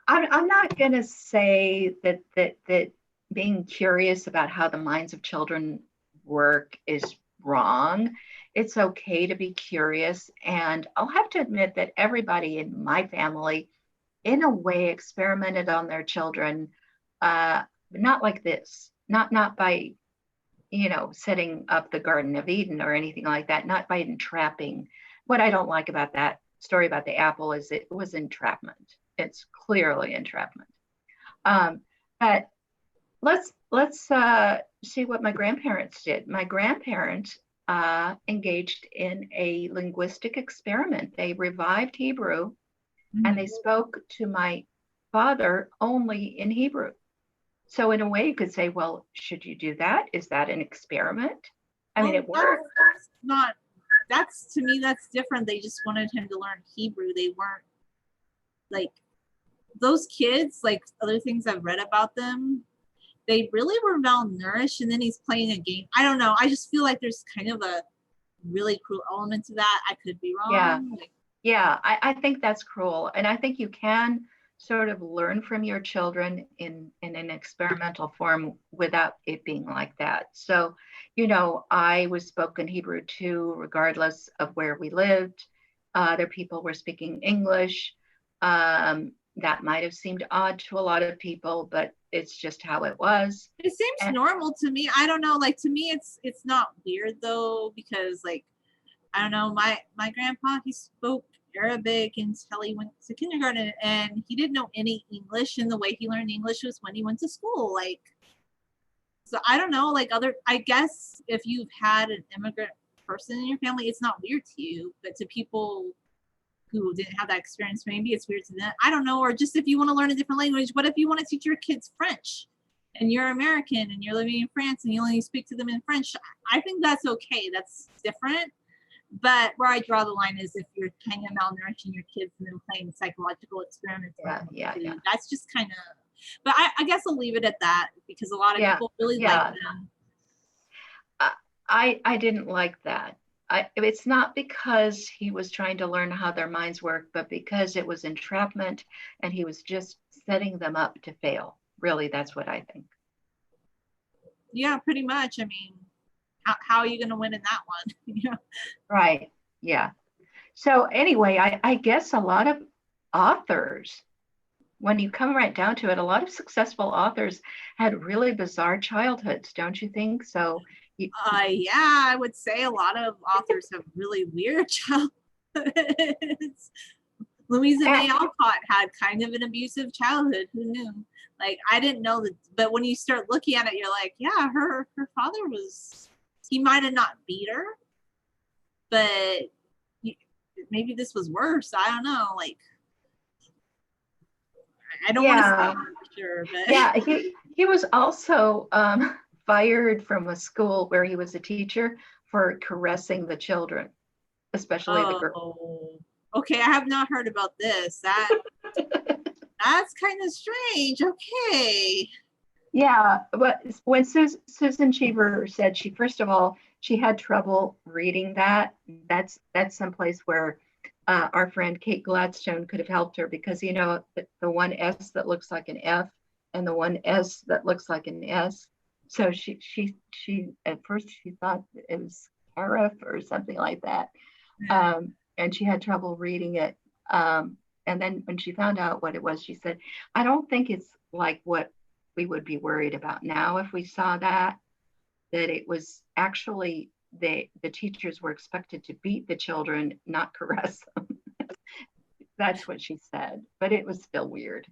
I'm not gonna say that being curious about how the minds of children work is wrong. It's okay to be curious, and I'll have to admit that everybody in my family, in a way, experimented on their children, but not like this. Not by setting up the Garden of Eden or anything like that. Not by entrapping. What I don't like about that story about the apple is it was entrapment. It's clearly entrapment. Um, but let's see what my grandparents did. My grandparents engaged in a linguistic experiment. They revived Hebrew and they spoke to my father only in Hebrew. So in a way, you could say, well, should you do that? Is that an experiment? I mean, well, it worked. that's not. That's to me. That's different. They just wanted him to learn Hebrew. They weren't like those kids. Like other things I've read about them, they really were malnourished. And then he's playing a game. I don't know. I just feel like there's kind of a really cruel element to that. I could be Yeah. wrong. Like, Yeah, I think that's cruel. And I think you can sort of learn from your children in an experimental form without it being like that. So, I was spoken Hebrew too, regardless of where we lived. Other people were speaking English. That might have seemed odd to a lot of people, but it's just how it was. it seems And normal to me. I don't know. Like to me, it's not weird though because like I don't know. My grandpa he spoke Arabic until he went to kindergarten, and he didn't know any English. And the way he learned English was when he went to school. Like, so I don't know. Like other, I guess if you've had an immigrant person in your family, it's not weird to you, but to people who didn't have that experience, maybe it's weird to them. I don't know. Or just if you want to learn a different language, what if you want to teach your kids French? And you're American and you're living in France and you only speak to them in French. I think that's okay. That's different. But where I draw the line is if you're kind of malnourishing your kids and then playing psychological experiments with them, yeah. that's just kind of. But I guess I'll leave it at that because a lot of Yeah, people really like yeah. them. I didn't like that. It's not because he was trying to learn how their minds work, but because it was entrapment and he was just setting them up to fail. Really, that's what I think. Yeah, pretty much. I mean, how are you going to win in that one? You know? Right. Yeah. So anyway, I guess a lot of authors, when you come right down to it, a lot of successful authors had really bizarre childhoods, don't you think? So Yeah, I would say a lot of authors have really weird childhoods. Louisa May Alcott had kind of an abusive childhood. Who knew? Like, I didn't know that. But when you start looking at it, you're like, yeah, her father was. He might have not beat her, but maybe this was worse. I don't know. Like, I don't want to say for sure, but yeah, he was also fired from a school where he was a teacher for caressing the children, especially the girls. Okay, I have not heard about this. That's kind of strange. Okay. Yeah, but when Susan Cheever said first of all, she had trouble reading that. That's someplace where our friend Kate Gladstone could have helped her because the one S that looks like an F and the one S that looks like an S. So she at first she thought it was Arif or something like that, and she had trouble reading it. And then when she found out what it was, she said, "I don't think it's like what we would be worried about now if we saw that it was actually the teachers were expected to beat the children, not caress them." That's what she said, but it was still weird.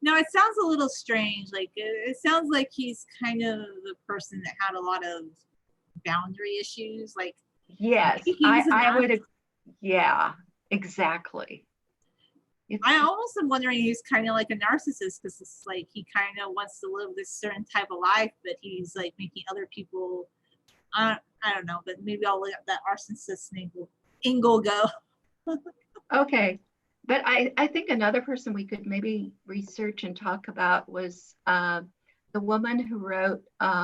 No, it sounds a little strange. Like it sounds like he's kind of the person that had a lot of boundary issues. Like, Yes, maybe he's a I narcissist. would, yeah, exactly. I almost am wondering he's kind of like a narcissist because it's like he kind of wants to live this certain type of life, but he's like making other people. I don't know, but maybe I'll let that narcissist angle go. Okay. But I think another person we could maybe research and talk about was the woman who wrote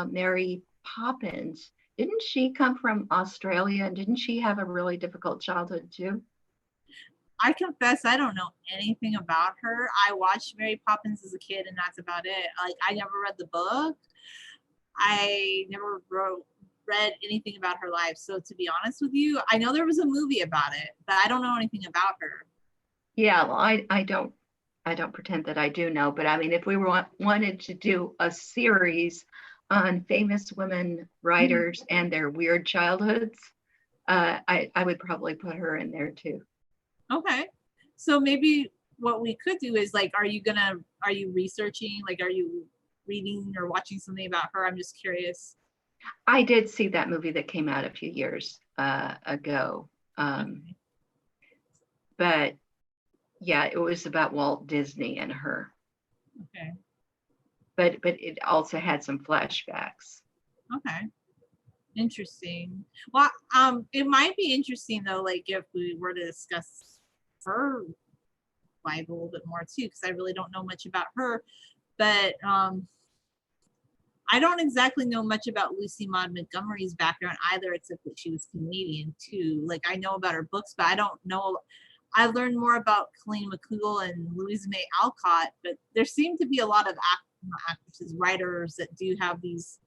Mary Poppins. Didn't she come from Australia and didn't she have a really difficult childhood too? I confess I don't know anything about her. I watched Mary Poppins as a kid, and that's about it. Like I never read the book. I never read anything about her life. So to be honest with you, I know there was a movie about it, but I don't know anything about her. Yeah, well, I don't pretend that I do know, but I mean, if we wanted to do a series on famous women writers and their weird childhoods, I would probably put her in there too. Okay. So maybe what we could do is like, are you researching? Like, are you reading or watching something about her? I'm just curious. I did see that movie that came out a few years ago, Okay. but yeah, it was about Walt Disney and her, Okay. but it also had some flashbacks. Okay. Interesting. Well, it might be interesting though, like if we were to discuss her life a little bit more too, because I really don't know much about her. But I don't exactly know much about Lucy Maud Montgomery's background either, except that she was Canadian too. Like I know about her books, but I don't know. I learned more about Colleen McCullough and Louisa May Alcott, but there seem to be a lot of actresses, writers that do have these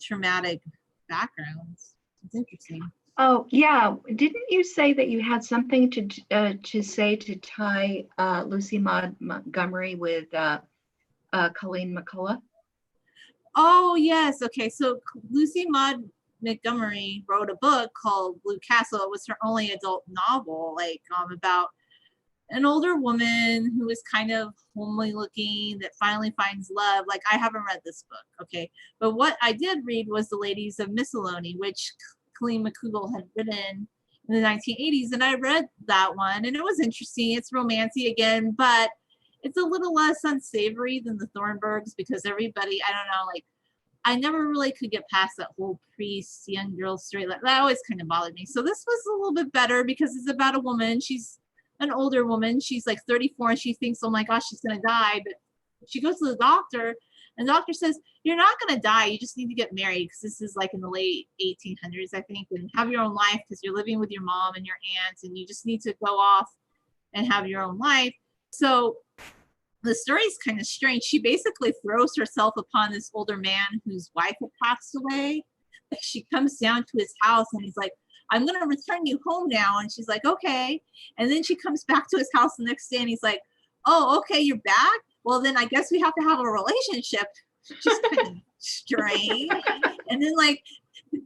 traumatic backgrounds. It's interesting. Oh, yeah. Didn't you say that you had something to say to tie Lucy Maud Montgomery with Colleen McCullough? Oh yes, okay. So Lucy Maud Montgomery wrote a book called Blue Castle. It was her only adult novel, like about an older woman who is kind of homely looking that finally finds love. Like I haven't read this book, okay, but what I did read was The Ladies of Miscellany, which Colleen McCullough had written in the 1980s, and I read that one, and it was interesting. It's romancy again, but it's a little less unsavory than the Thornburgs because everybody, I don't know, like I never really could get past that whole priest, young girl story. Like, that always kind of bothered me. So this was a little bit better because it's about a woman. She's an older woman. She's like 34 and she thinks, oh my gosh, she's going to die. But she goes to the doctor and the doctor says, you're not going to die. You just need to get married because this is like in the late 1800s, I think, and have your own life because you're living with your mom and your aunts and you just need to go off and have your own life. So the story is kind of strange. She basically throws herself upon this older man whose wife had passed away. She comes down to his house and he's like, I'm going to return you home now. And she's like, okay. And then she comes back to his house the next day and he's like, oh, okay, you're back? Well, then I guess we have to have a relationship. Just kind of strange. And then like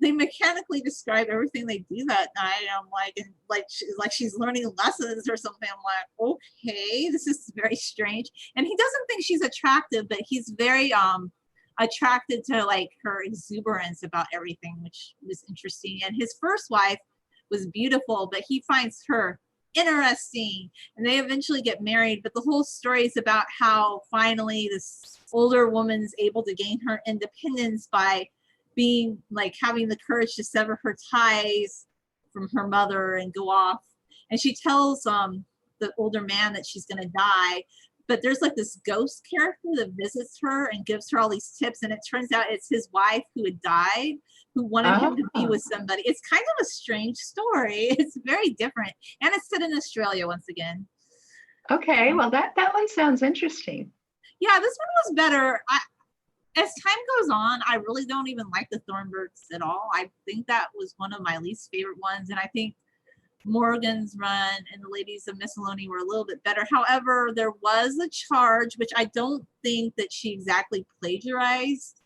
they mechanically describe everything they do that night. And I'm like, and like she's learning lessons or something. I'm like, okay, this is very strange. And he doesn't think she's attractive, but he's very attracted to like her exuberance about everything, which was interesting. And his first wife was beautiful, but he finds her interesting, and they eventually get married. But the whole story is about how finally this older woman's able to gain her independence by being like having the courage to sever her ties from her mother and go off. And she tells the older man that she's going to die, but there's like this ghost character that visits her and gives her all these tips, and it turns out it's his wife who had died, who wanted him to be with somebody. It's kind of a strange story. It's very different, and it's set in Australia once again. Okay, well that one sounds interesting. Yeah, this one was better. As time goes on, I really don't even like the Thornburgs at all. I think that was one of my least favorite ones, and I think Morgan's run and the Ladies of Miscellany were a little bit better. However, there was a charge, which I don't think that she exactly plagiarized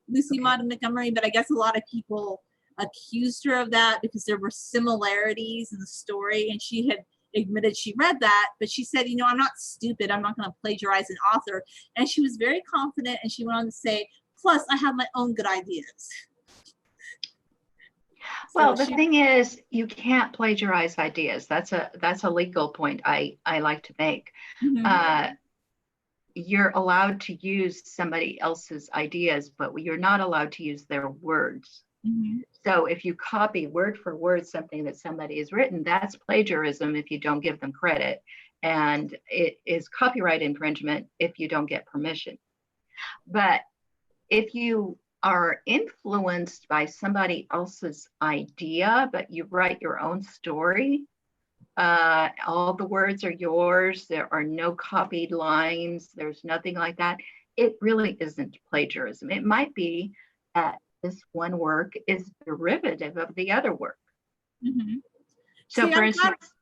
Lucy Maud Montgomery, but I guess a lot of people accused her of that because there were similarities in the story, and she had admitted she read that, but she said, you know, I'm not stupid. I'm not going to plagiarize an author. And she was very confident, and she went on to say, plus I have my own good ideas. Well, So the she, thing is, you can't plagiarize ideas. That's a legal point I like to make. mhm, Uh, you're allowed to use somebody else's ideas, but you're not allowed to use their words. mhm. So if you copy word for word something that somebody has written, that's plagiarism if you don't give them credit. And it is copyright infringement if you don't get permission. But if you are influenced by somebody else's idea, but you write your own story, all the words are yours, there are no copied lines, there's nothing like that. It really isn't plagiarism. It might be that this one work is derivative of the other work. Mhm. So, See, for I'm glad instance,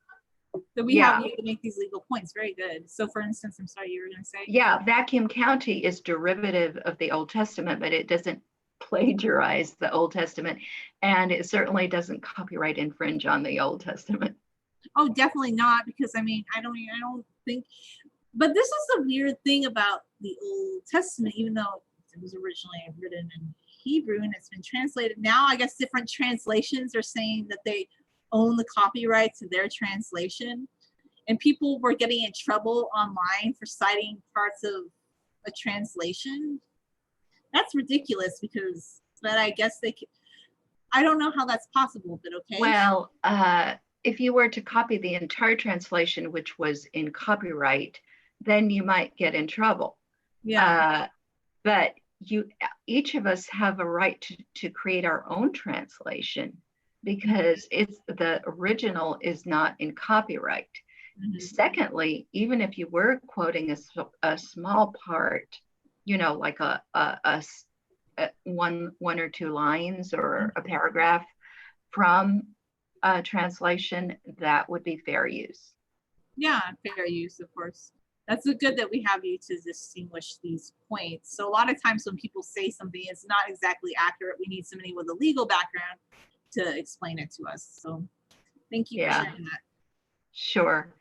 that we have yeah, you to make these legal points. Very good. So, for instance, I'm sorry, you were going to say. yeah, Vacuum County is derivative of the Old Testament, but it doesn't plagiarize the Old Testament, and it certainly doesn't copyright infringe on the Old Testament. Oh, definitely not, because I don't think. But this is the weird thing about the Old Testament, even though it was originally written in Hebrew and it's been translated. Now, I guess different translations are saying that they own the copyright to their translation, and people were getting in trouble online for citing parts of a translation. That's ridiculous because, but I guess they could, I don't know how that's possible, but okay. Well, if you were to copy the entire translation, which was in copyright, then you might get in trouble. Yeah. Uh, but each of us have a right to create our own translation because it's the original is not in copyright. Mm-hmm. Secondly, even if you were quoting a small part, like one or two lines or a paragraph from a translation, that would be fair use. Yeah, fair use, of course. That's good that we have you to distinguish these points. So a lot of times when people say something, it's not exactly accurate. We need somebody with a legal background to explain it to us. So thank you for Yeah, sharing that. sure.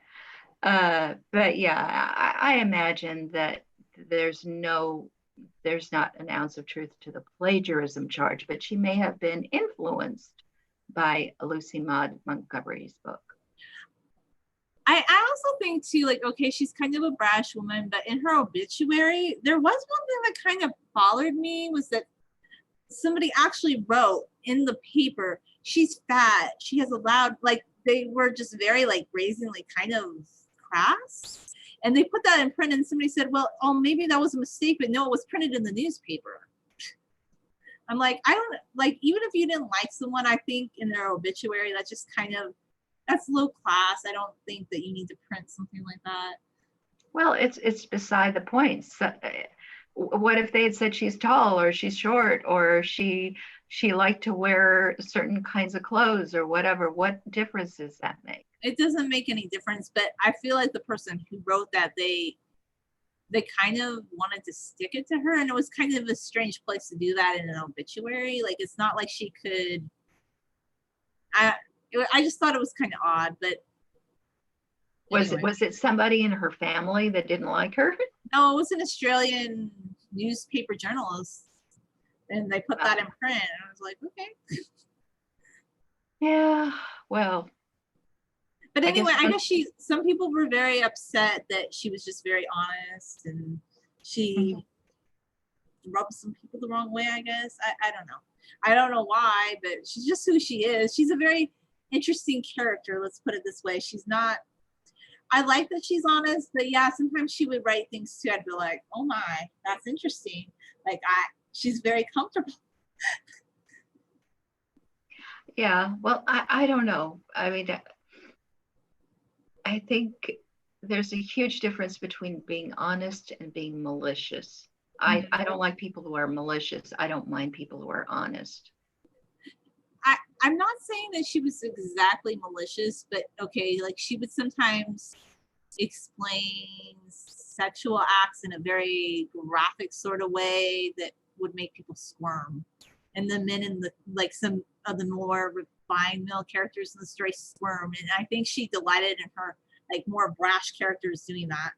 But yeah, I imagine that there's not an ounce of truth to the plagiarism charge, but she may have been influenced by Lucy Maud Montgomery's book. I also think too, like, okay, she's kind of a brash woman, but in her obituary, there was one thing that kind of bothered me was that somebody actually wrote in the paper, she's fat, she has a loud, like, they were just very like brazenly kind of crass. And they put that in print and somebody said, well, oh, maybe that was a mistake, but no, it was printed in the newspaper. I'm like, I don't like, even if you didn't like someone, I think in their obituary, that's just kind of, that's low class. I don't think that you need to print something like that. Well, it's beside the point. So, what if they had said she's tall or she's short or she liked to wear certain kinds of clothes or whatever? What difference does that make? It doesn't make any difference, but I feel like the person who wrote that, they kind of wanted to stick it to her, and it was kind of a strange place to do that in an obituary. Like, it's not like she could, I just thought it was kind of odd, but anyway. Was it somebody in her family that didn't like her? No, it was an Australian newspaper journalist, and they put that in print, and I was like, okay. Yeah, well. But anyway, I guess some people were very upset that she was just very honest, and she rubbed some people the wrong way, I guess. I don't know. I don't know why, but she's just who she is. She's a very interesting character, let's put it this way. She's not, I like that she's honest, but yeah, sometimes she would write things too. I'd be like, oh my, that's interesting. Like, she's very comfortable. Yeah, well, I don't know. I mean, I think there's a huge difference between being honest and being malicious. I don't like people who are malicious. I don't mind people who are honest. I'm not saying that she was exactly malicious, but okay, like she would sometimes explain sexual acts in a very graphic sort of way that would make people squirm. And the men in the, like some of the more refined male characters in the story squirm. And I think she delighted in her like more brash characters doing that.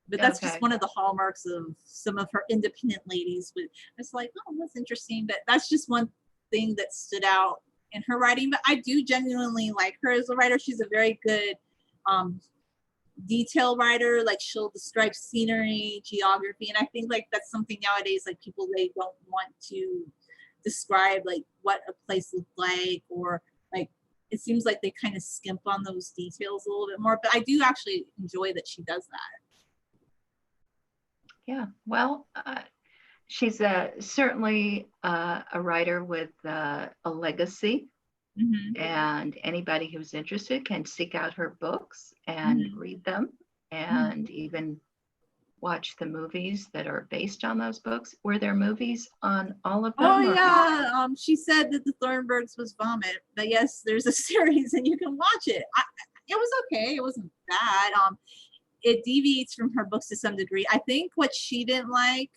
But that's just one of the hallmarks of some of her independent ladies. But it's like, oh, that's interesting. But that's just one thing that stood out in her writing, but I do genuinely like her as a writer. She's a very good detail writer. Like she'll describe scenery, geography, and I think like that's something nowadays, like people, they don't want to describe like what a place looked like, or like it seems like they kind of skimp on those details a little bit more, but I do actually enjoy that she does that. Yeah, well, she's certainly a writer with a legacy, Mm-hmm. and anybody who's interested can seek out her books and Mm-hmm. read them, and even watch the movies that are based on those books. Were there movies on all of Oh them? yeah, she said that the Thornburgs was vomit, but yes, there's a series and you can watch it. It was okay. It wasn't bad. It deviates from her books to some degree. I think what she didn't like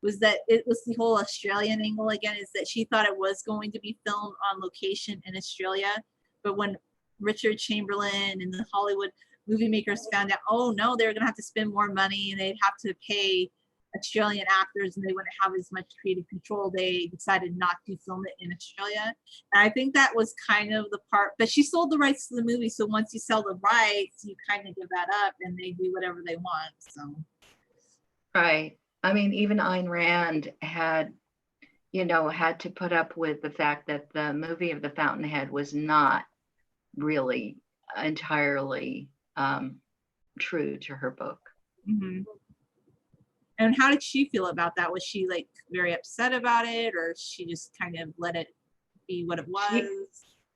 was that it was the whole Australian angle again, is that she thought it was going to be filmed on location in Australia. But when Richard Chamberlain and the Hollywood movie makers found out, oh no, they were going to have to spend more money and they'd have to pay Australian actors and they wouldn't have as much creative control, they decided not to film it in Australia. And I think that was kind of the part, but she sold the rights to the movie. So once you sell the rights, you kind of give that up and they do whatever they want. So. Right. I mean, even Ayn Rand had to put up with the fact that the movie of The Fountainhead was not really entirely true to her book. Mm-hmm. And how did she feel about that? Was she like very upset about it, or she just kind of let it be what it was?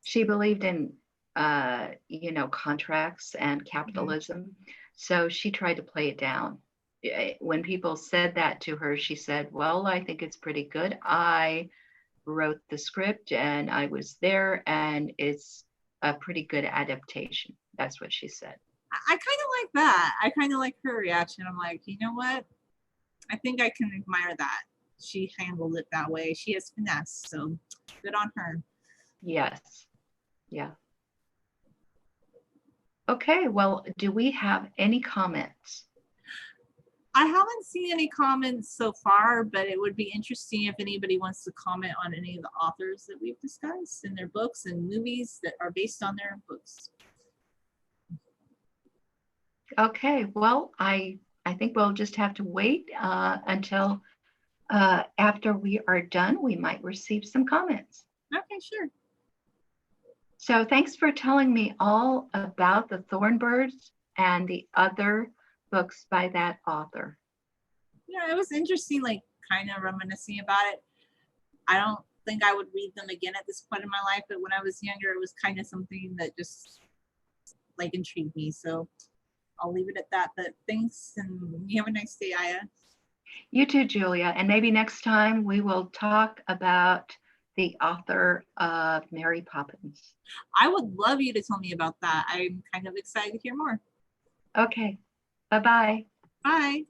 She believed in, contracts and capitalism. Mm-hmm. So she tried to play it down. When people said that to her, she said, well, I think it's pretty good. I wrote the script and I was there and it's a pretty good adaptation. That's what she said. I kind of like that. I kind of like her reaction. I'm like, you know what? I think I can admire that. She handled it that way. She has finesse, so good on her. Yes. Yeah. Okay, well, do we have any comments? I haven't seen any comments so far, but it would be interesting if anybody wants to comment on any of the authors that we've discussed and their books and movies that are based on their books. Okay, well, I think we'll just have to wait until after we are done. We might receive some comments. Okay, sure. So thanks for telling me all about the Thornbirds and the other books by that author. Yeah, it was interesting, like kind of reminiscing about it. I don't think I would read them again at this point in my life, but when I was younger, it was kind of something that just like intrigued me. So I'll leave it at that. But thanks, and you have a nice day, Aya. You too, Julia. And maybe next time we will talk about the author of Mary Poppins. I would love you to tell me about that. I'm kind of excited to hear more. Okay. Bye-bye. Bye.